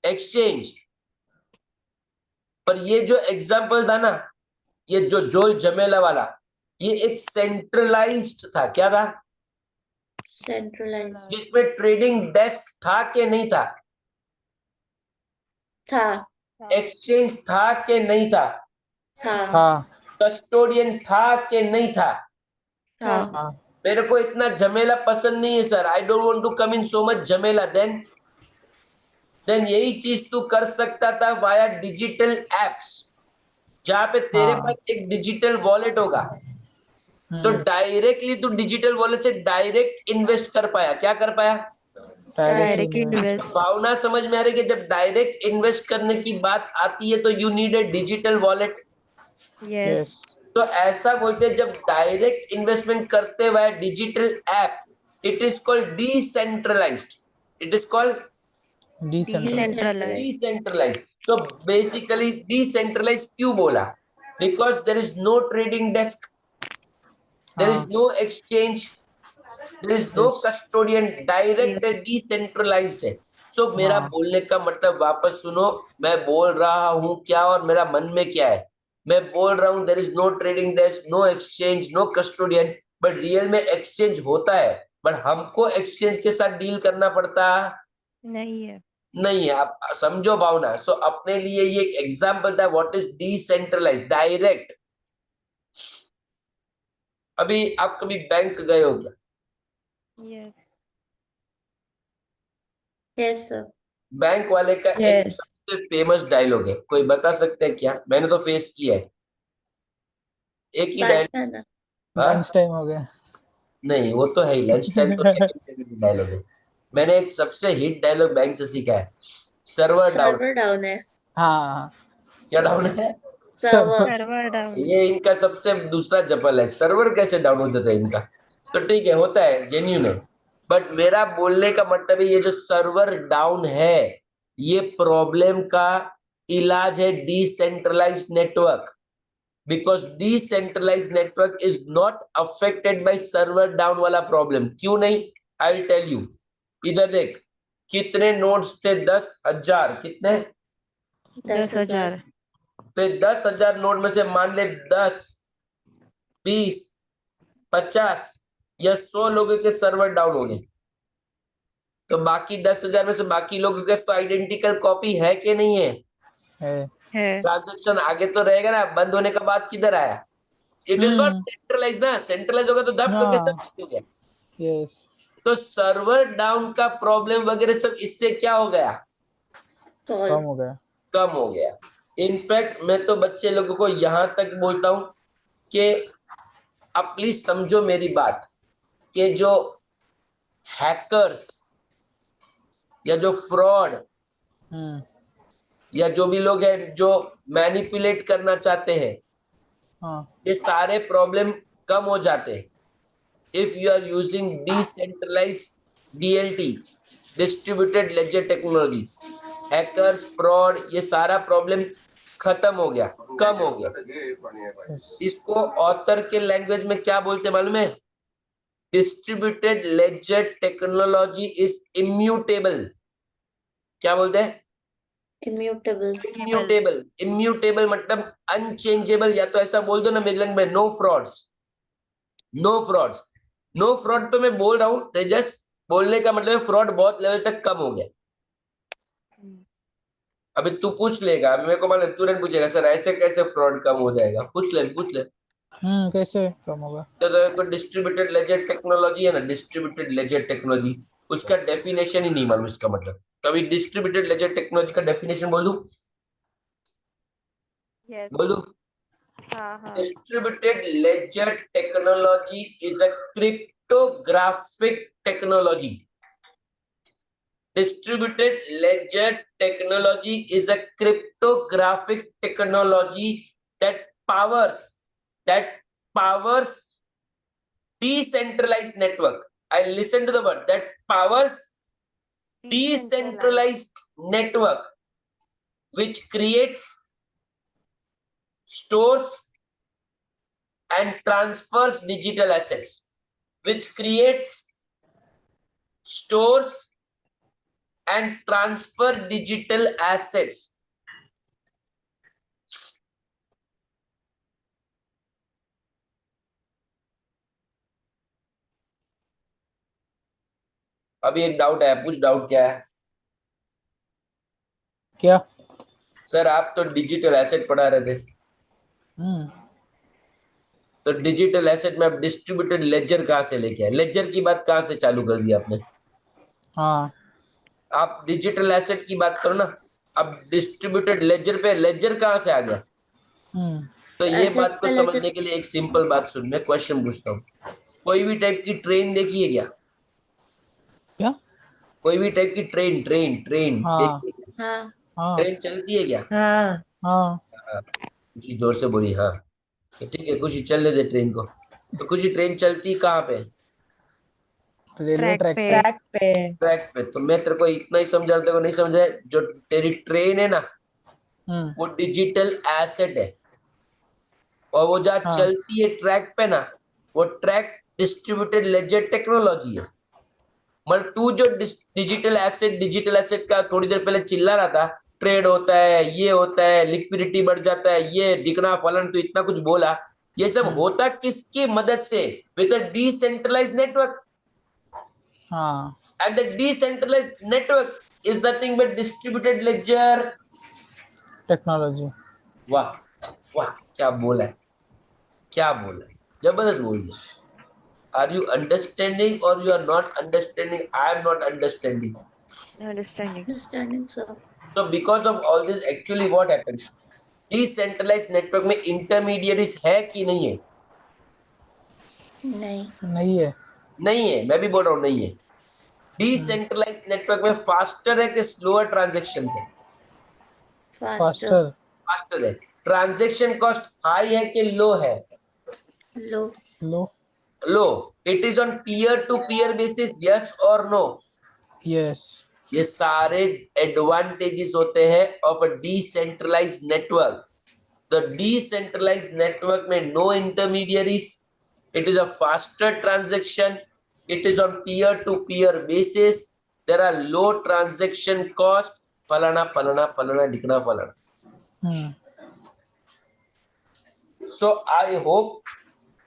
[SPEAKER 1] एक्सचेंज। पर ये जो एग्जाम्पल था ना, ये जो जोल जमेला वाला, ये एक सेंट्रलाइज्ड था। क्या था?
[SPEAKER 3] सेंट्रलाइज
[SPEAKER 1] जिसमें ट्रेडिंग डेस्क था कि नहीं था?
[SPEAKER 3] था।
[SPEAKER 1] एक्सचेंज था कि नहीं था?
[SPEAKER 3] था।
[SPEAKER 2] था।
[SPEAKER 1] कस्टोडियन था कि नहीं था?
[SPEAKER 3] था।
[SPEAKER 2] हाँ।
[SPEAKER 1] मेरे को इतना झमेला पसंद नहीं है सर। I don't want to come in so much झमेला। देन यही चीज तू कर सकता था वाया डिजिटल एप्स, जहां पे तेरे
[SPEAKER 2] हाँ।
[SPEAKER 1] पास एक डिजिटल वॉलेट होगा, तो डायरेक्टली तू डिजिटल वॉलेट से डायरेक्ट इन्वेस्ट कर पाया। क्या कर पाया?
[SPEAKER 5] Direct
[SPEAKER 2] invest.
[SPEAKER 5] इन्वेस्ट।
[SPEAKER 1] भावना समझ में आ रही है कि जब डायरेक्ट इन्वेस्ट करने की बात आती है तो you need a digital wallet.
[SPEAKER 5] Yes.
[SPEAKER 2] Yes.
[SPEAKER 1] तो ऐसा बोलते हैं, जब डायरेक्ट इन्वेस्टमेंट करते हुए digital app, it is called decentralised. It is called
[SPEAKER 5] decentralise.
[SPEAKER 1] Decentralised. So basically decentralised क्यों बोला? Because there is no trading desk, there is
[SPEAKER 2] हाँ।
[SPEAKER 1] No exchange, there is no
[SPEAKER 2] Yes.
[SPEAKER 1] Custodian, direct है, decentralised है। So मेरा
[SPEAKER 2] हाँ।
[SPEAKER 1] बोलने का मतलब वापस सुनो, मैं बोल रहा हूं क्या और मेरा मन में क्या है। मैं बोल रहा हूं there is no trading desk, no exchange, no custodian, but real में एक्सचेंज होता है, बट हमको एक्सचेंज के साथ डील करना पड़ता
[SPEAKER 5] नहीं है।
[SPEAKER 1] नहीं है। आप समझो भावना। सो अपने लिए ये एक एग्जाम्पल था व्हाट इज डिसेंट्रलाइज्ड, डायरेक्ट। अभी आप कभी बैंक गए हो क्या?
[SPEAKER 5] यस।
[SPEAKER 3] Yes sir.
[SPEAKER 1] बैंक वाले का एक
[SPEAKER 4] यस।
[SPEAKER 1] सबसे फेमस डायलॉग है, कोई बता सकते हैं क्या? मैंने तो फेस किया है। एक ही डायलॉग।
[SPEAKER 3] बात है ना।
[SPEAKER 2] लंच टाइम हो गया।
[SPEAKER 1] नहीं, वो तो है ही, लंच टाइम तो सेकंड डायलॉग है। मैंने एक सबसे हिट डायलॉग बैंक से सीखा है, सर्वर डाउन।
[SPEAKER 3] सर्वर डाउन है।
[SPEAKER 2] हाँ।
[SPEAKER 1] क्या डाउन है?
[SPEAKER 3] सर्वर।
[SPEAKER 5] Server down.
[SPEAKER 1] ये इनका सबसे दूसरा जपल है, सर्वर कैसे डाउन हो जाता है इनका। तो ठीक है, होता है, जेन्यून है। बट मेरा बोलने का मतलब है, ये जो सर्वर डाउन है, ये प्रॉब्लम का इलाज है decentralized network. Because decentralized network is not affected by server down वाला प्रॉब्लम। क्यों नहीं? I will tell you. इधर देख, कितने नोड्स थे? 10,000। कितने?
[SPEAKER 5] 10,000।
[SPEAKER 1] तो 10,000 नोट में से मान ले 10, 20, 50 या 100 लोगों के सर्वर डाउन हो गए, तो बाकी 10,000 में से बाकी लोगों के तो आइडेंटिकल कॉपी है कि नहीं है?
[SPEAKER 5] है।
[SPEAKER 1] ट्रांजेक्शन आगे तो रहेगा ना, बंद होने का बाद किधर आया? इट इज नॉट सेंट्रलाइज ना। सेंट्रलाइज होगा तो दब करके सब
[SPEAKER 2] हाँ।
[SPEAKER 1] हो गया।
[SPEAKER 2] यस।
[SPEAKER 1] तो सर्वर डाउन का प्रॉब्लम वगैरह सब इससे क्या हो गया?
[SPEAKER 2] कम
[SPEAKER 3] सॉल्व।
[SPEAKER 2] हो गया।
[SPEAKER 1] कम हो गया। इनफैक्ट मैं तो बच्चे लोगों को यहां तक बोलता हूं कि आप प्लीज समझो मेरी बात, कि जो हैकर्स या जो फ्रॉड
[SPEAKER 2] हम्म।
[SPEAKER 1] या जो भी लोग हैं जो मैनिपुलेट करना चाहते हैं,
[SPEAKER 2] हाँ।
[SPEAKER 1] ये सारे प्रॉब्लम कम हो जाते हैं if you are using decentralized DLT, distributed ledger technology. Hackers, fraud, ये सारा प्रॉब्लम खत्म हो गया, कम हो गया।
[SPEAKER 2] यस।
[SPEAKER 1] इसको ऑथर के लैंग्वेज में क्या बोलते मालूम है? Distributed ledger technology is immutable. क्या बोलते हैं?
[SPEAKER 3] इम्यूटेबल।
[SPEAKER 1] इम्यूटेबल। इम्यूटेबल मतलब अनचेंजेबल, या तो ऐसा बोल दो ना मेरे लैंग्वेज में, no frauds. No frauds. No fraud तो मैं बोल रहा हूँ, तेजस, बोलने का मतलब फ्रॉड बहुत लेवल तक कम हो गया। अभी तू पूछ लेगा, मेरे को मालूम तुरंत पूछेगा सर ऐसे कैसे फ्रॉड कम हो जाएगा। पूछ ले, पूछ ले।
[SPEAKER 2] कैसे कम होगा?
[SPEAKER 1] तो डिस्ट्रीब्यूटेड लेजर टेक्नोलॉजी है ना, डिस्ट्रीब्यूटेड लेजर टेक्नोलॉजी, उसका डेफिनेशन ही नहीं मालूम इसका मतलब। तो अभी डिस्ट्रीब्यूटेड लेजर टेक्नोलॉजी का डेफिनेशन बोल दूं?
[SPEAKER 5] यस।
[SPEAKER 1] बोल दूं?
[SPEAKER 5] हाँ हाँ
[SPEAKER 1] Distributed ledger technology is a cryptographic technology. Distributed ledger technology is a cryptographic technology that powers decentralized network. I listen to the word that powers decentralized network, which creates, stores and transfers digital assets, which creates, stores and transfer digital assets. अभी एक doubt है, पूछ doubt क्या है?
[SPEAKER 2] क्या?
[SPEAKER 1] Sir आप तो digital asset पढ़ा रहे थे,
[SPEAKER 2] हम्म
[SPEAKER 1] तो डिजिटल एसेट में आप डिस्ट्रीब्यूटेड लेजर कहाँ से लेके आए? लेजर की बात कहाँ से चालू कर दी आपने?
[SPEAKER 2] हाँ
[SPEAKER 1] आप डिजिटल एसेट की बात करो ना, अब डिस्ट्रीब्यूटेड लेजर पे लेजर कहाँ से आ गया?
[SPEAKER 2] हम्म
[SPEAKER 1] तो ये
[SPEAKER 3] Assets
[SPEAKER 1] बात को
[SPEAKER 3] का ledger-
[SPEAKER 1] समझने के लिए एक सिंपल बात सुन, मैं क्वेश्चन पूछता हूँ। कोई भी टाइप की ट्रेन देखी है क्या?
[SPEAKER 2] क्या?
[SPEAKER 1] कोई भी टाइप की ट्रेन ट्रेन ट्रेन
[SPEAKER 2] हाँ
[SPEAKER 1] देखी है क्या?
[SPEAKER 3] हाँ
[SPEAKER 2] हाँ
[SPEAKER 1] ट्रेन चलती है क्या?
[SPEAKER 4] हाँ
[SPEAKER 2] हाँ
[SPEAKER 1] हाँ, खुशी जोर से बोली हाँ। तो ठीक है, खुशी चलने दे ट्रेन को। तो खुशी ट्रेन चलती कहाँ पे?
[SPEAKER 2] रेलवे
[SPEAKER 5] ट्रैक
[SPEAKER 2] ट्रैक
[SPEAKER 5] पे।
[SPEAKER 2] पे।
[SPEAKER 4] ट्रैक पे।
[SPEAKER 1] ट्रैक पे। तो मैं तेरे को इतना ही समझा, तेरे को नहीं समझा? जो तेरी ट्रेन है ना,
[SPEAKER 2] हम्म
[SPEAKER 1] वो डिजिटल एसेट है, और वो जहाँ
[SPEAKER 2] हाँ
[SPEAKER 1] चलती है ट्रैक पे ना, वो ट्रैक डिस्ट्रीब्यूटेड लेजर टेक्नोलॉजी है। मतलब तू जो डिजिटल एसेट का थोड़ी देर पहले चिल्ला रहा था, ट्रेड होता है, ये होता है, लिक्विडिटी बढ़ जाता है, ये दिखना फलन, तो इतना कुछ बोला, ये सब होता किसकी मदद से? विद अ डिसेंट्रलाइज्ड नेटवर्क,
[SPEAKER 2] हाँ
[SPEAKER 1] and the decentralized network is nothing but distributed ledger.
[SPEAKER 2] Technology.
[SPEAKER 1] वाह वाह, क्या बोला है, क्या बोला है, जबरदस्त बोल दिया। आर यू अंडरस्टैंडिंग और you are not understanding? I am not understanding.
[SPEAKER 5] Understanding.
[SPEAKER 3] understanding sir
[SPEAKER 1] So because of all this, actually what happens? Decentralized network में इंटरमीडियरीज है कि नहीं है?
[SPEAKER 3] नहीं
[SPEAKER 2] नहीं है।
[SPEAKER 1] नहीं है, मैं भी बोल रहा हूँ नहीं है। डिसेंट्रलाइज्ड नेटवर्क में फास्टर है कि स्लोअर ट्रांजेक्शन है?
[SPEAKER 3] faster
[SPEAKER 2] faster.
[SPEAKER 1] फास्टर है। ट्रांजेक्शन कॉस्ट हाई है कि लो है?
[SPEAKER 3] low
[SPEAKER 2] low.
[SPEAKER 1] Low. It is on peer to peer basis, yes और नो?
[SPEAKER 2] यस।
[SPEAKER 1] ये सारे एडवांटेजेस होते हैं of a decentralised network. The decentralised network में no intermediaries, it is a faster transaction, it is on peer to peer basis, there are low transaction cost, फलाना फलाना फलाना दिखना फलाना।
[SPEAKER 2] हम्म
[SPEAKER 1] सो I hope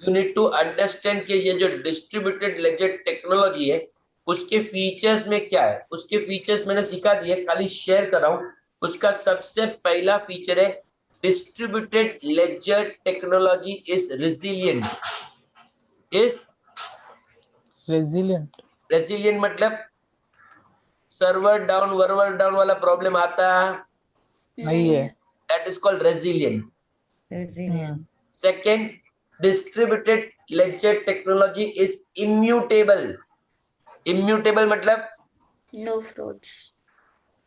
[SPEAKER 1] you need to understand कि ये जो distributed ledger technology है, उसके फीचर्स में क्या है। उसके फीचर्स मैंने सिखा दिए, खाली शेयर कर रहा हूं। उसका सबसे पहला फीचर है, distributed ledger technology is resilient. Is
[SPEAKER 2] resilient.
[SPEAKER 1] Resilient मतलब सर्वर डाउन वर्वर डाउन वाला प्रॉब्लम आता है,
[SPEAKER 2] नहीं है।
[SPEAKER 1] That is called resilient.
[SPEAKER 4] Resilient.
[SPEAKER 1] Second, distributed ledger technology is immutable. Immutable मतलब
[SPEAKER 3] no frauds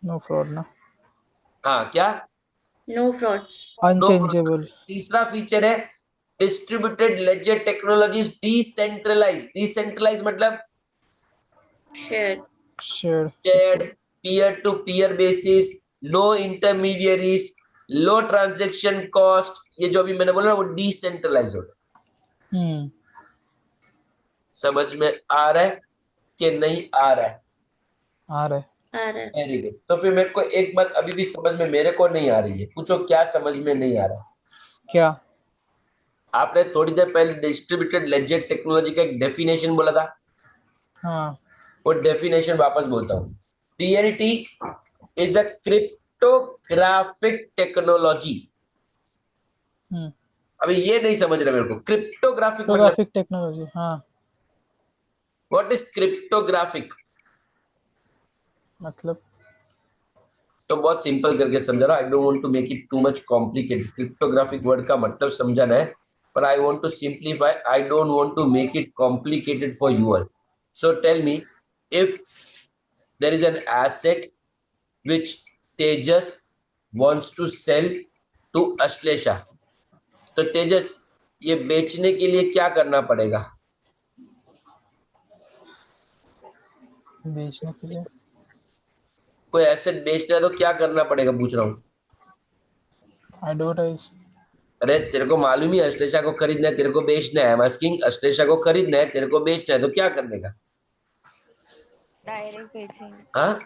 [SPEAKER 2] नो फ्रॉड ना।
[SPEAKER 1] हाँ क्या?
[SPEAKER 3] no frauds
[SPEAKER 1] no.
[SPEAKER 2] अनचेंजेबल।
[SPEAKER 1] तीसरा फीचर है, distributed ledger technology decentralize. Decentralize मतलब
[SPEAKER 3] shared
[SPEAKER 2] share.
[SPEAKER 1] Shared, peer to peer basis, no intermediaries, low transaction cost. ये जो अभी मैंने बोला वो डिसेंट्रलाइज होता है।
[SPEAKER 2] हम्म
[SPEAKER 1] समझ में आ रहा है कि नहीं आ रहा है?
[SPEAKER 2] आ रहा है।
[SPEAKER 3] आ रहा है
[SPEAKER 1] वेरी गुड। तो फिर मेरे को एक बात अभी भी समझ में मेरे को नहीं आ रही है, पूछो क्या समझ में नहीं आ रहा?
[SPEAKER 2] क्या?
[SPEAKER 1] आपने थोड़ी देर पहले डिस्ट्रीब्यूटेड लेजर टेक्नोलॉजी का एक डेफिनेशन बोला था,
[SPEAKER 2] हाँ
[SPEAKER 1] वो डेफिनेशन वापस बोलता हूँ। DLT is a cryptographic technology.
[SPEAKER 2] Hmm
[SPEAKER 1] अभी ये नहीं समझ रहे मेरे को, क्रिप्टोग्राफिक मतलब
[SPEAKER 2] क्रिप्टोग्राफिक टेक्नोलॉजी। हाँ
[SPEAKER 1] व्हाट इज क्रिप्टोग्राफिक?
[SPEAKER 2] मतलब
[SPEAKER 1] तो बहुत सिंपल करके समझा रहा, I don't want to make it too much complicated. Cryptographic word का मतलब समझाना है, but I want to simplify. I don't want to make it complicated for you all. So tell me, if there is an asset which Tejas wants to sell to Ashlesha, तो तेजस ये बेचने के लिए क्या करना पड़ेगा?
[SPEAKER 2] बेचने के लिए
[SPEAKER 1] कोई एसेट बेचना है तो क्या करना पड़ेगा पूछ रहा हूँ।
[SPEAKER 2] एडवर्टाइज।
[SPEAKER 1] अरे तेरे को मालूम ही है अश्लेषा को खरीदना है, तेरे को बेचना है। आस्किंग, अश्लेषा को खरीदना है, तेरे को बेचना है, तो क्या करने का?
[SPEAKER 5] डायरेक्ट बेचेंगे,
[SPEAKER 1] हाँ,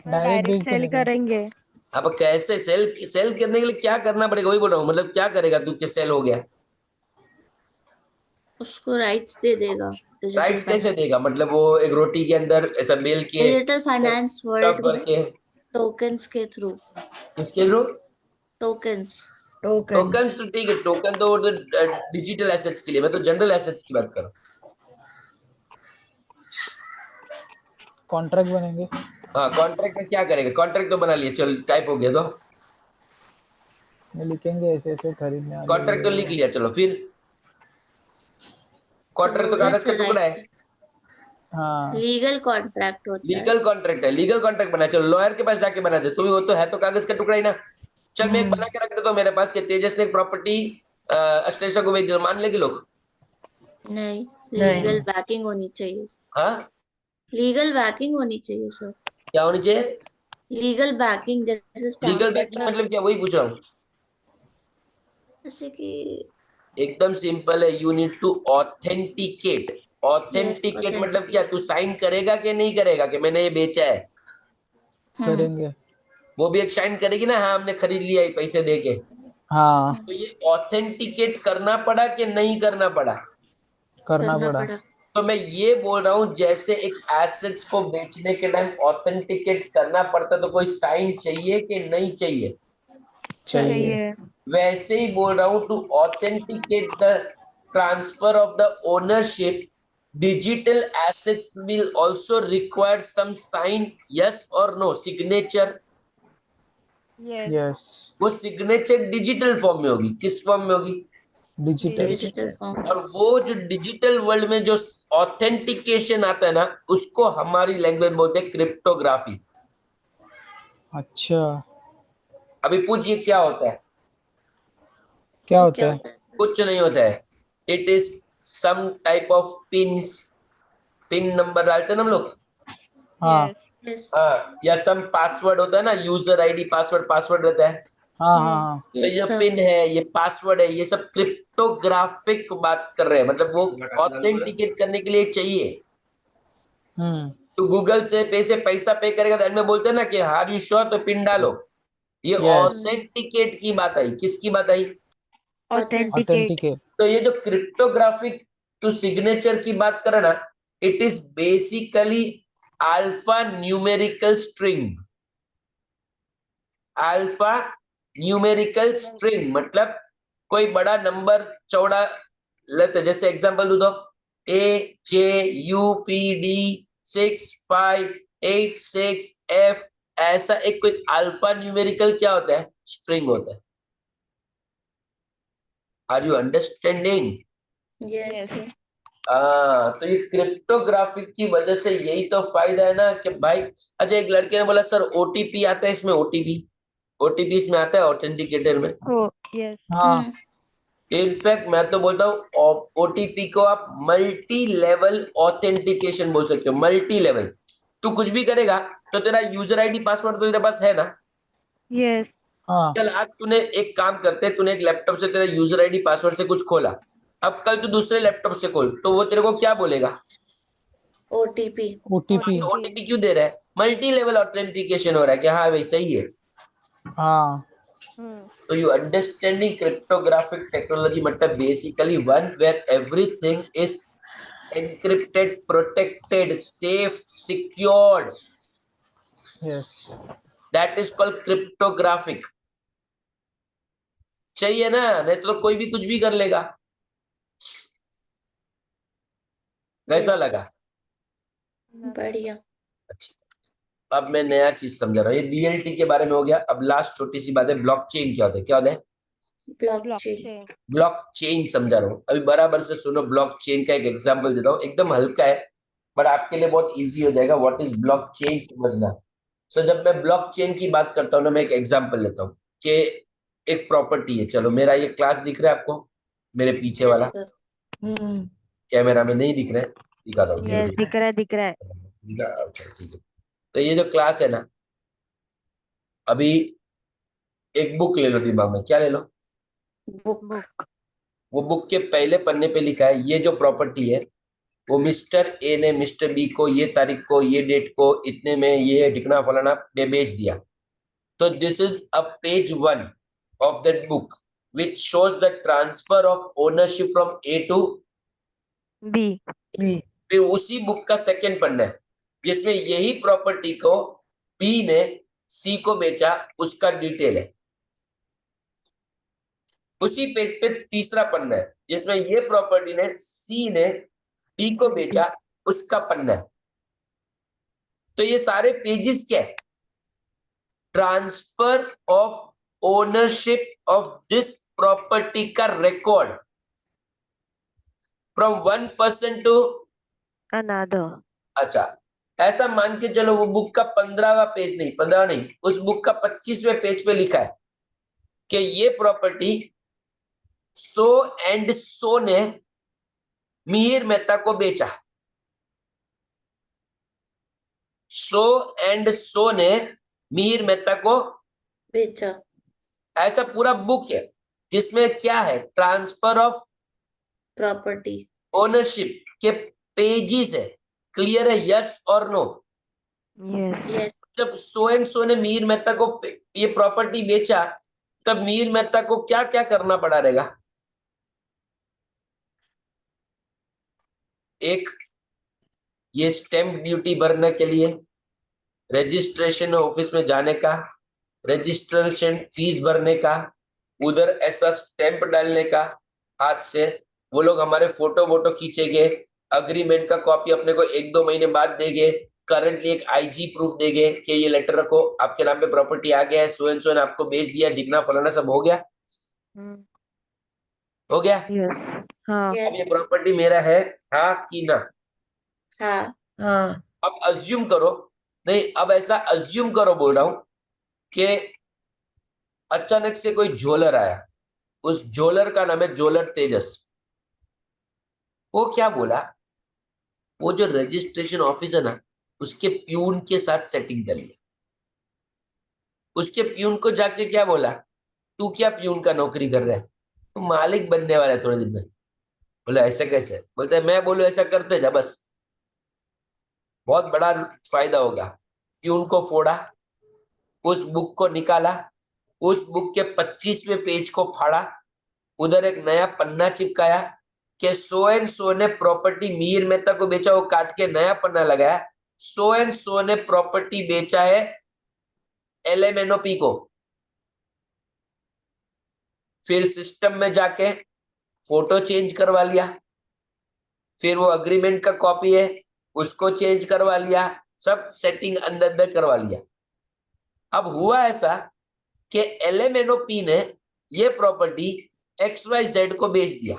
[SPEAKER 2] डायरेक्ट बेच
[SPEAKER 5] डायरेक्ट सेल
[SPEAKER 2] देने का।
[SPEAKER 5] करेंगे।
[SPEAKER 1] अब कैसे सेल सेल करने के लिए क्या करना पड़ेगा वही बोल रहा हूँ। मतलब क्या करेगा तू कि सेल हो गया?
[SPEAKER 3] उसको राइट्स दे देगा।
[SPEAKER 1] राइट्स कैसे देगा? मतलब वो एक रोटी के अंदर ऐसा बेल के
[SPEAKER 3] डिजिटल फाइनेंस वर्ल्ड
[SPEAKER 1] टब भर
[SPEAKER 3] में
[SPEAKER 1] के
[SPEAKER 3] टोकन्स के थ्रू।
[SPEAKER 1] किसके थ्रू?
[SPEAKER 3] टोकन्स।
[SPEAKER 1] टोकन तो ठीक है, टोकन तो डिजिटल एसेट्स के लिए, मैं तो जनरल एसेट्स की बात कर रहा हूँ।
[SPEAKER 2] कॉन्ट्रैक्ट बनेंगे।
[SPEAKER 1] हाँ, कॉन्ट्रैक्ट में क्या करेगा? कॉन्ट्रैक्ट तो बना लिया, चल टाइप हो गया। तो
[SPEAKER 2] में लिखेंगे ऐसे ऐसे खरीदने वाले
[SPEAKER 1] कॉन्ट्रैक्ट तो लिख लिया, चलो फिर कॉन्ट्रैक्ट तो कागज का टुकड़ा है,
[SPEAKER 2] हाँ
[SPEAKER 3] लीगल कॉन्ट्रैक्ट होता है।
[SPEAKER 1] लीगल कॉन्ट्रैक्ट है। लीगल कॉन्ट्रैक्ट बना, चलो लॉयर के पास जाके बना दे, तुम्हें वो तो है तो कागज का टुकड़ा ही ना। चल मैं एक बना के रख देता हूँ मेरे पास कि तेजस ने एक प्रॉपर्टी अश्लेषा को बेच दी, मान लेगी लोग?
[SPEAKER 3] नहीं, लीगल बैकिंग होनी चाहिए।
[SPEAKER 1] हाँ,
[SPEAKER 3] लीगल बैकिंग होनी चाहिए सर।
[SPEAKER 1] क्या होनी चाहिए?
[SPEAKER 3] लीगल बैकिंग, जैसे स्टैम्प
[SPEAKER 1] लीगल बैकिंग
[SPEAKER 3] पेपर।
[SPEAKER 1] मतलब क्या, वही पूछ रहा हूँ।
[SPEAKER 3] जैसे कि
[SPEAKER 1] एकदम सिंपल है, you need to authenticate. Authenticate मतलब क्या? तू साइन करेगा कि नहीं करेगा कि मैंने ये बेचा है?
[SPEAKER 2] करेंगे।
[SPEAKER 1] वो भी एक साइन करेगी ना, हाँ हमने खरीद लिया ये पैसे दे के।
[SPEAKER 2] हाँ
[SPEAKER 1] तो ये ऑथेंटिकेट करना पड़ा कि नहीं करना पड़ा?
[SPEAKER 2] करना पड़ा।
[SPEAKER 1] तो मैं ये बोल रहा हूँ जैसे एक एसेट्स को बेचने के टाइम ऑथेंटिकेट करना पड़ता, तो कोई साइन चाहिए कि नहीं चाहिए?
[SPEAKER 2] चाहिए।
[SPEAKER 1] वैसे ही बोल रहा हूँ, to authenticate the transfer of the ownership, digital assets will also require some sign, yes और नो, सिग्नेचर।
[SPEAKER 2] यस।
[SPEAKER 1] वो सिग्नेचर डिजिटल फॉर्म में होगी। किस फॉर्म में होगी?
[SPEAKER 2] डिजिटल।
[SPEAKER 3] Digital form.
[SPEAKER 1] और वो जो डिजिटल वर्ल्ड में जो ऑथेंटिकेशन आता है ना, उसको हमारी लैंग्वेज बोलते हैं क्रिप्टोग्राफी।
[SPEAKER 2] अच्छा
[SPEAKER 1] अभी पूछिए क्या होता है?
[SPEAKER 2] क्या होता है?
[SPEAKER 1] कुछ नहीं होता है। It is some type of pins. Pin number डालते हैं ना हम लोग,
[SPEAKER 2] हाँ
[SPEAKER 1] हाँ, या सम पासवर्ड होता है ना, यूजर आईडी पासवर्ड, पासवर्ड रहता है।
[SPEAKER 2] हाँ हाँ
[SPEAKER 1] तो ये पिन है, ये पासवर्ड है, ये सब क्रिप्टोग्राफिक बात कर रहे हैं। मतलब वो ऑथेंटिकेट करने के लिए चाहिए।
[SPEAKER 2] हाँ।
[SPEAKER 1] तो गूगल से पैसा पे करेगा तो एंड में बोलते हैं ना कि आर यू श्योर, तो पिन डालो। ये
[SPEAKER 2] यस।
[SPEAKER 1] ऑथेंटिकेट की बात आई। किसकी बात आई?
[SPEAKER 5] ऑथेंटिकेट।
[SPEAKER 2] ऑथेंटिकेट।
[SPEAKER 1] तो ये जो क्रिप्टोग्राफिक टू सिग्नेचर की बात करे ना, it is basically alpha numerical string. Alpha numerical string मतलब कोई बड़ा नंबर चौड़ा लेते, जैसे एग्जांपल दू तो AJUPD6586F, ऐसा एक कोई अल्फा न्यूमेरिकल क्या होता है? स्ट्रिंग होता है। Are you understanding?
[SPEAKER 3] यस।
[SPEAKER 1] तो ये क्रिप्टोग्राफिक की वजह से यही तो फायदा है ना कि भाई, अच्छा एक लड़के ने बोला सर ओटीपी आता है इसमें, ओटीपी इसमें आता है ऑथेंटिकेटर में।
[SPEAKER 5] यस।
[SPEAKER 2] हाँ
[SPEAKER 1] इनफैक्ट मैं तो बोलता हूँ ओटीपी को आप मल्टी लेवल ऑथेंटिकेशन बोल सकते हो। मल्टी लेवल, तू कुछ भी करेगा तो तेरा यूजर आईडी पासवर्ड तो तेरे पास है ना।
[SPEAKER 5] यस।
[SPEAKER 2] हाँ
[SPEAKER 1] चल आज तूने एक काम करते, तूने एक लैपटॉप से तेरा यूजर आईडी पासवर्ड से कुछ खोला, अब कल तू दूसरे लैपटॉप से खोल, तो वो तेरे को क्या बोलेगा?
[SPEAKER 3] ओटीपी।
[SPEAKER 2] ओटीपी।
[SPEAKER 1] ओटीपी क्यों दे रहा है? मल्टी लेवल ऑथेंटिकेशन हो रहा है कि हाँ भाई सही है।
[SPEAKER 2] हाँ
[SPEAKER 1] So you understanding cryptographic technology मतलब basically one where everything is encrypted, protected, safe, secured.
[SPEAKER 2] Yes.
[SPEAKER 1] That is called cryptographic. चाहिए ना, नहीं तो कोई भी कुछ भी कर लेगा। कैसा लगा?
[SPEAKER 3] बढ़िया।
[SPEAKER 1] अच्छा, अब मैं नया चीज समझा रहा हूँ, ये डीएलटी के बारे में हो गया। अब लास्ट छोटी सी बात है, ब्लॉकचेन क्या होता है, क्या होता है?
[SPEAKER 3] ब्लॉकचेन।
[SPEAKER 5] Blockchain.
[SPEAKER 1] ब्लॉकचेन समझा रहा हूँ, अभी बराबर से सुनो। ब्लॉकचेन का एक एग्जांपल देता हूँ, एकदम हल्का है बट आपके लिए बहुत इजी हो जाएगा व्हाट इज ब्लॉकचेन समझना। सो जब मैं ब्लॉकचेन की बात करता हूँ ना, मैं एक एग्जांपल लेता हूँ कि एक प्रॉपर्टी है। चलो मेरा ये क्लास दिख रहा है आपको, मेरे पीछे
[SPEAKER 3] यस
[SPEAKER 1] वाला
[SPEAKER 3] सर।
[SPEAKER 1] कैमरा में नहीं दिख रहा है, दिखाता हूँ, ये
[SPEAKER 5] Yes,
[SPEAKER 1] देखो।
[SPEAKER 5] दिख रहा है, दिख रहा है.
[SPEAKER 1] दिखा, अच्छा ठीक है। तो ये जो क्लास है ना, अभी एक बुक ले लो दिमाग में, क्या ले लो?
[SPEAKER 3] बुक।
[SPEAKER 5] Book.
[SPEAKER 1] वो बुक के पहले पन्ने पे लिखा है ये जो प्रॉपर्टी है वो मिस्टर ए ने मिस्टर बी को ये तारीख को ये डेट को इतने में ये ठिकाना फलाना पे बेच दिया। तो this is a page 1 of that book which shows the transfer of ownership from A to
[SPEAKER 5] B.
[SPEAKER 1] फिर उसी बुक का सेकेंड पन्ना है जिसमें यही प्रॉपर्टी को बी ने सी को बेचा, उसका डिटेल है। उसी पेज पे तीसरा पन्ना है जिसमें ये प्रॉपर्टी ने सी ने डी को बेचा, उसका पन्ना है। तो ये सारे पेजेस क्या है? Transfer of ownership of this property का record from one person to.
[SPEAKER 5] Another.
[SPEAKER 1] अच्छा, ऐसा मान के चलो वो बुक का 15वां पेज नहीं, 15 नहीं, उस बुक का 25वें पेज पे लिखा है कि ये प्रॉपर्टी सो एंड सो ने मिहिर मेहता को बेचा। सो एंड सो ने मिहिर मेहता को
[SPEAKER 3] बेचा।
[SPEAKER 1] ऐसा पूरा बुक है जिसमें क्या है? Transfer of
[SPEAKER 3] property.
[SPEAKER 1] ओनरशिप के पेजेस है। क्लियर है? यस और नो?
[SPEAKER 5] Yes.
[SPEAKER 3] यस।
[SPEAKER 1] जब सो एंड सो ने मिहिर मेहता को ये प्रॉपर्टी बेचा, तब मिहिर मेहता को क्या क्या करना पड़ा रहेगा? एक, ये स्टैंप ड्यूटी भरने के लिए, रजिस्ट्रेशन ऑफिस में जाने का, रजिस्ट्रेशन फीस भरने का, उधर ऐसा स्टैंप डालने का हाथ से, वो लोग हमारे फोटो वोटो खींचेंगे, अग्रीमेंट का कॉपी अपने को 1-2 महीने बाद देंगे, करंटली एक आईजी प्रूफ देंगे कि ये लेटर रखो, आपके नाम पे प्रॉपर्टी आ गया है, सो एंड सो ने आपको बेच दिया, डिगना फलाना, सब हो गया।
[SPEAKER 5] Hmm.
[SPEAKER 1] हो गया?
[SPEAKER 5] Yes. हाँ.
[SPEAKER 1] अब
[SPEAKER 3] यस।
[SPEAKER 1] ये प्रॉपर्टी मेरा है, हाँ कि ना?
[SPEAKER 3] हाँ।
[SPEAKER 1] अब अज्यूम करो, नहीं अब ऐसा अज्यूम करो बोल रहा हूं कि अचानक से कोई ज्वेलर आया, उस ज्वेलर का नाम है ज्वेलर तेजस। वो क्या बोला? वो जो रजिस्ट्रेशन ऑफिस है ना, उसके प्यून के साथ सेटिंग कर लिया। उसके प्यून को जाके क्या बोला? तू क्या प्यून का नौकरी कर रहा है, तू मालिक बनने वाला है थोड़े दिन में। बोला ऐसा कैसे? बोलते है मैं बोलू ऐसा करते जा बस, बहुत बड़ा फायदा होगा। प्यून को फोड़ा, उस बुक को निकाला, उस बुक के 25वें पेज को फाड़ा, उधर एक नया पन्ना चिपकाया कि सो एंड सो ने प्रॉपर्टी मिहिर मेहता को बेचा, वो काट के नया पन्ना लगाया, सो एंड सो ने प्रॉपर्टी बेचा है एलएमएनओपी को। फिर सिस्टम में जाके फोटो चेंज करवा लिया, फिर वो अग्रीमेंट का कॉपी है उसको चेंज करवा लिया, सब सेटिंग अंदर अंदर करवा लिया। अब हुआ ऐसा कि एलएमएनओपी ने ये प्रॉपर्टी XYZ को बेच दिया,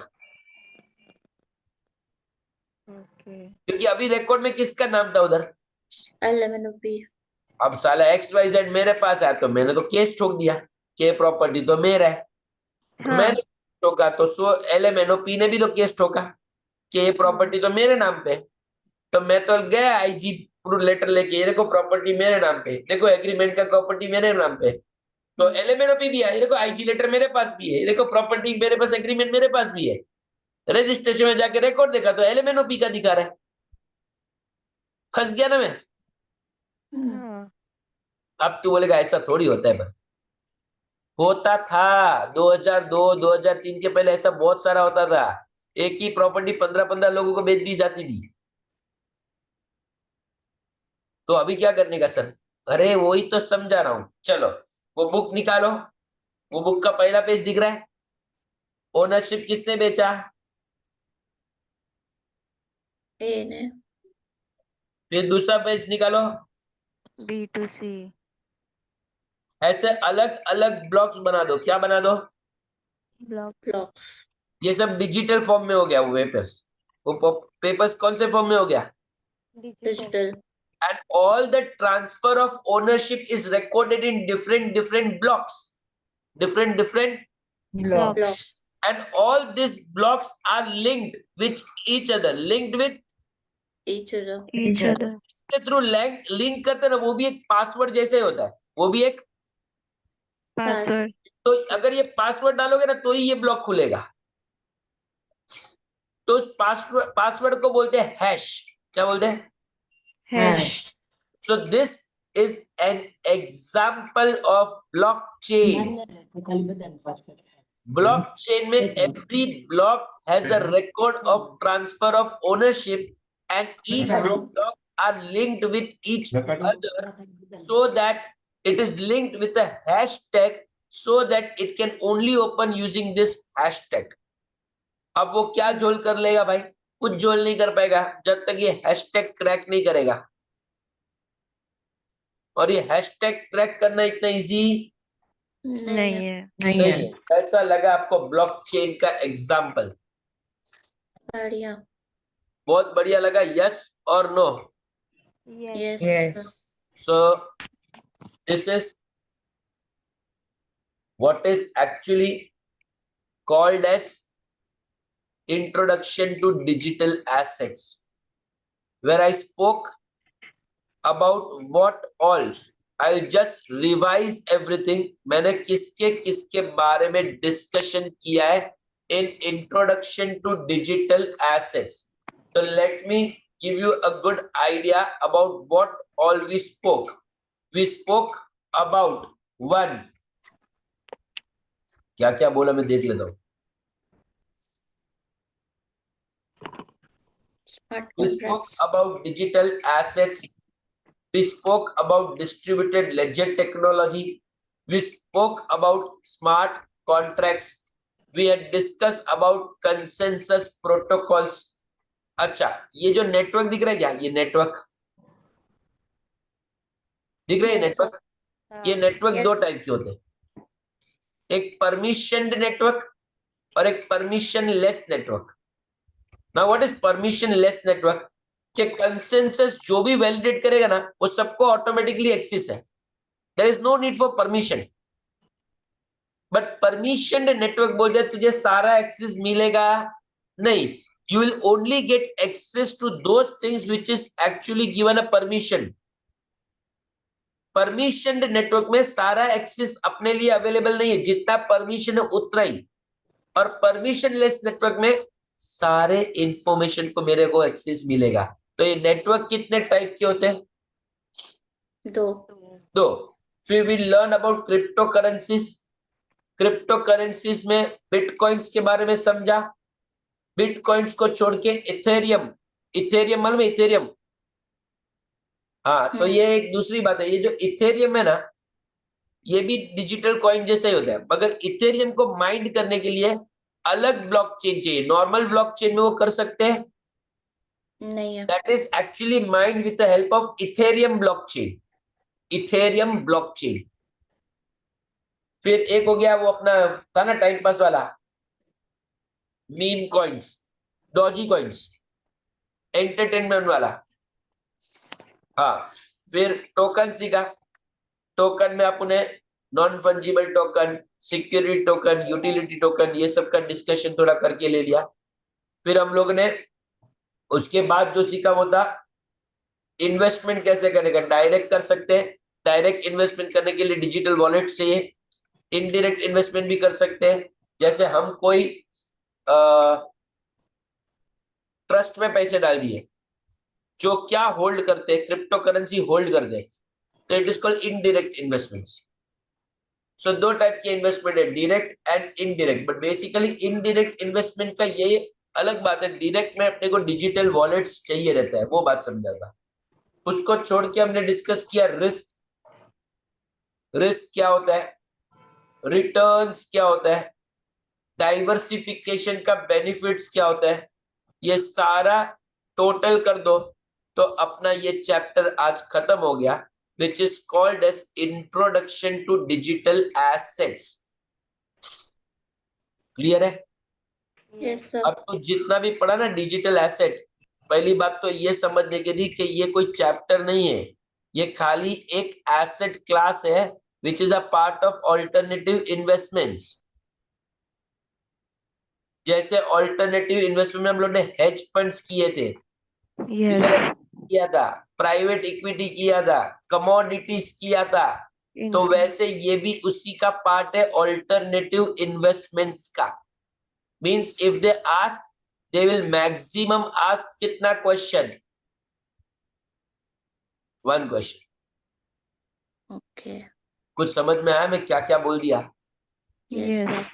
[SPEAKER 5] Okay.
[SPEAKER 1] क्योंकि अभी रिकॉर्ड में किसका नाम था उधर?
[SPEAKER 3] LMNOP।
[SPEAKER 1] अब साला XYZ मेरे पास आया तो मैंने तो केस ठोक दिया कि प्रॉपर्टी तो मेरा है। तो
[SPEAKER 5] हाँ.
[SPEAKER 1] मैंने ठोका तो सो LMNOP ने भी तो केस ठोका कि ये प्रॉपर्टी तो मेरे नाम पे है। तो मैं तो गया आईजी लेटर लेके, ये देखो प्रॉपर्टी मेरे नाम पे, देखो एग्रीमेंट का प्रॉपर्टी मेरे नाम पे। तो LMNOP भी है, ये देखो आईजी लेटर मेरे पास भी है, ये देखो प्रॉपर्टी मेरे पास, एग्रीमेंट मेरे पास भी है। रजिस्ट्रेशन में जाके रिकॉर्ड देखा तो LMNOP का दिखा रहा है। फंस गया ना मैं?
[SPEAKER 5] हाँ.
[SPEAKER 1] अब तू बोलेगा ऐसा थोड़ी होता है, पर होता था। 2002 2003 के पहले ऐसा बहुत सारा होता था, एक ही प्रॉपर्टी 15-15 लोगों को बेच दी जाती थी। तो अभी क्या करने का सर? अरे वही तो समझा रहा हूं। चलो वो बुक निकालो, वो बुक का पहला पेज दिख रहा है, ओनरशिप किसने बेचा?
[SPEAKER 3] ए ने।
[SPEAKER 1] फिर दूसरा पेज निकालो,
[SPEAKER 5] B2C.
[SPEAKER 1] ऐसे अलग अलग ब्लॉक्स बना दो, क्या बना दो?
[SPEAKER 5] Blocks.
[SPEAKER 3] ब्लॉक
[SPEAKER 1] ये सब डिजिटल फॉर्म में हो गया वो पेपर्स। वो पेपर्स कौन से फॉर्म में हो गया?
[SPEAKER 5] Digital.
[SPEAKER 3] Digital
[SPEAKER 1] And all the transfer of ownership is recorded in different blocks, different,
[SPEAKER 2] block
[SPEAKER 3] block
[SPEAKER 1] and all these blocks are linked with each other, linked with
[SPEAKER 3] each other.
[SPEAKER 5] Each other.
[SPEAKER 1] के through link करते हैं ना, वो भी एक password जैसे ही होता है, वो भी एक।
[SPEAKER 5] Password.
[SPEAKER 1] तो अगर ये पासवर्ड डालोगे ना तो ही ये ब्लॉक खुलेगा। तो उस पासवर्ड को बोलते हैं हैश। क्या बोलते हैं?
[SPEAKER 5] Hash.
[SPEAKER 1] So this is an example of blockchain. Blockchain में every block has a record of transfer of ownership and each block are linked with each other so that it is linked with a hashtag so that it can only open using this hashtag. अब वो क्या झोल कर लेगा भाई? कुछ झोल नहीं कर पाएगा जब तक ये हैशटैग क्रैक नहीं करेगा। और ये हैशटैग क्रैक करना इतना इजी
[SPEAKER 5] नहीं है.
[SPEAKER 1] नहीं है। कैसा लगा आपको ब्लॉकचेन का एग्जाम्पल?
[SPEAKER 3] बढ़िया।
[SPEAKER 1] बहुत बढ़िया लगा, यस और no?
[SPEAKER 5] Yes.
[SPEAKER 3] Yes
[SPEAKER 1] so this is what is actually called as introduction to digital assets, where I spoke about what all, I'll just revise everything. मैंने किसके किसके बारे में डिस्कशन किया है in introduction to digital assets. So let me give you a good idea about what all we spoke. We spoke about one, क्या क्या बोला मैं देख लेता हूँ।
[SPEAKER 3] Smart
[SPEAKER 1] We spoke
[SPEAKER 3] contracts
[SPEAKER 1] about digital assets. We spoke about distributed ledger technology. We spoke about smart contracts. We had discussed about consensus protocols. अच्छा, ये जो नेटवर्क दिख रहा है क्या? ये नेटवर्क दिख रहा है?
[SPEAKER 3] Yes,
[SPEAKER 1] नेटवर्क, ये नेटवर्क
[SPEAKER 3] Yes.
[SPEAKER 1] दो टाइप के होते हैं, एक परमिशनड नेटवर्क और एक permissionless network. Now what is permissionless network? कि कंसेंसस जो भी वैलिडेट करेगा ना वो सबको ऑटोमेटिकली एक्सेस है, there is no need for permission. But permission network बोल दिया तुझे सारा एक्सेस मिलेगा नहीं, you will only get access to those things which is actually given a permission. Permission network में सारा एक्सेस अपने लिए अवेलेबल नहीं है, जितना परमिशन है उतना ही। और परमिशन लेस नेटवर्क में सारे इंफॉर्मेशन को मेरे को एक्सेस मिलेगा। तो ये नेटवर्क कितने टाइप के होते हैं? दो। फिर we learn about crypto currencies. Crypto currencies में बिटकॉइंस के बारे में समझा। बिटकॉइंस को छोड़ के इथेरियम, इथेरियम मालूम है? इथेरियम, हाँ, तो ये एक दूसरी बात है। ये जो इथेरियम है ना, ये भी डिजिटल कॉइन जैसा ही होता है, मगर इथेरियम को माइंड करने के लिए अलग ब्लॉकचेन चाहिए। नॉर्मल ब्लॉकचेन में वो कर सकते हैं
[SPEAKER 3] नहीं है।
[SPEAKER 1] That is actually mind with the help of Ethereum blockchain. Ethereum blockchain. फिर एक हो गया वो अपना था ना टाइम पास वाला, meme coins, Doge coins, entertainment वाला। हाँ, फिर टोकन सीखा। टोकन में अपने non fungible token, security token, utility token, ये सब का डिस्कशन थोड़ा करके ले लिया। फिर हम लोग ने उसके बाद जो सीखा वो था इन्वेस्टमेंट कैसे करेगा। डायरेक्ट कर सकते हैं, डायरेक्ट इन्वेस्टमेंट करने के लिए डिजिटल वॉलेट से इनडायरेक्ट इन्वेस्टमेंट भी कर सकते हैं। जैसे हम कोई ट्रस्ट में पैसे डाल दिए, जो क्या होल्ड करते हैं, क्रिप्टो करेंसी होल्ड करते हैं, तो it is called indirect investments. So दो टाइप के इन्वेस्टमेंट है, direct and indirect. But basically indirect investment का ये अलग बात है। डायरेक्ट में अपने को डिजिटल वॉलेट्स चाहिए रहता है, वो बात समझा था। उसको छोड़ के हमने डिस्कस किया रिस्क। रिस्क क्या होता है, रिटर्न्स क्या होता है, डाइवर्सिफिकेशन का बेनिफिट्स क्या होता है, ये सारा टोटल कर दो तो अपना ये चैप्टर आज खत्म हो गया। which is called as Introduction to Digital Assets. Clear है?
[SPEAKER 3] Yes, sir.
[SPEAKER 1] अब तो जितना भी पढ़ा ना डिजिटल एसेट, पहली बात तो ये समझने के लिए कि ये कोई चैप्टर नहीं है, ये खाली एक एसेट क्लास है which is a part of alternative investments. जैसे ऑल्टरनेटिव इन्वेस्टमेंट में हम लोग ने हेज फंड्स किए थे,
[SPEAKER 5] Yes.
[SPEAKER 1] किया था, प्राइवेट इक्विटी किया था, कमोडिटीज किया था, तो वैसे ये भी उसी का पार्ट है ऑल्टरनेटिव इन्वेस्टमेंट्स का। Means if they ask they will maximum ask कितना क्वेश्चन? 1 क्वेश्चन।
[SPEAKER 3] Okay.
[SPEAKER 1] कुछ समझ में आया मैं क्या क्या बोल दिया?
[SPEAKER 3] Yes, sir.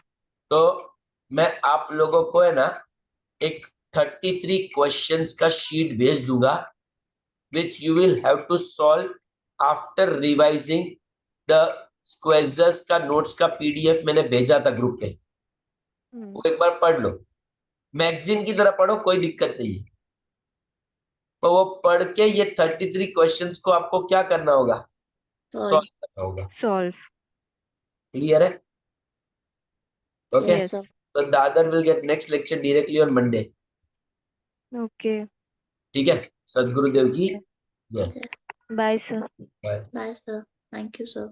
[SPEAKER 1] तो मैं आप लोगों को है ना एक 33 क्वेश्चंस का शीट भेज दूंगा which you will have to solve after revising the questions का नोट्स का पीडीएफ मैंने भेजा था ग्रुप पे, वो एक बार पढ़ लो। मैगजीन की तरह पढ़ो, कोई दिक्कत नहीं है, तो वो पढ़ के ये 33 क्वेश्चंस को आपको क्या करना होगा? सॉल्व करना होगा।
[SPEAKER 5] Solve.
[SPEAKER 1] क्लियर है? Okay,
[SPEAKER 3] Yes, sir.
[SPEAKER 1] तो दादर will get next lecture directly on Monday.
[SPEAKER 5] Okay.
[SPEAKER 1] ठीक है, सदगुरुदेव की जय।
[SPEAKER 5] Bye, sir.
[SPEAKER 1] Bye.
[SPEAKER 3] Bye, sir. Thank you, sir.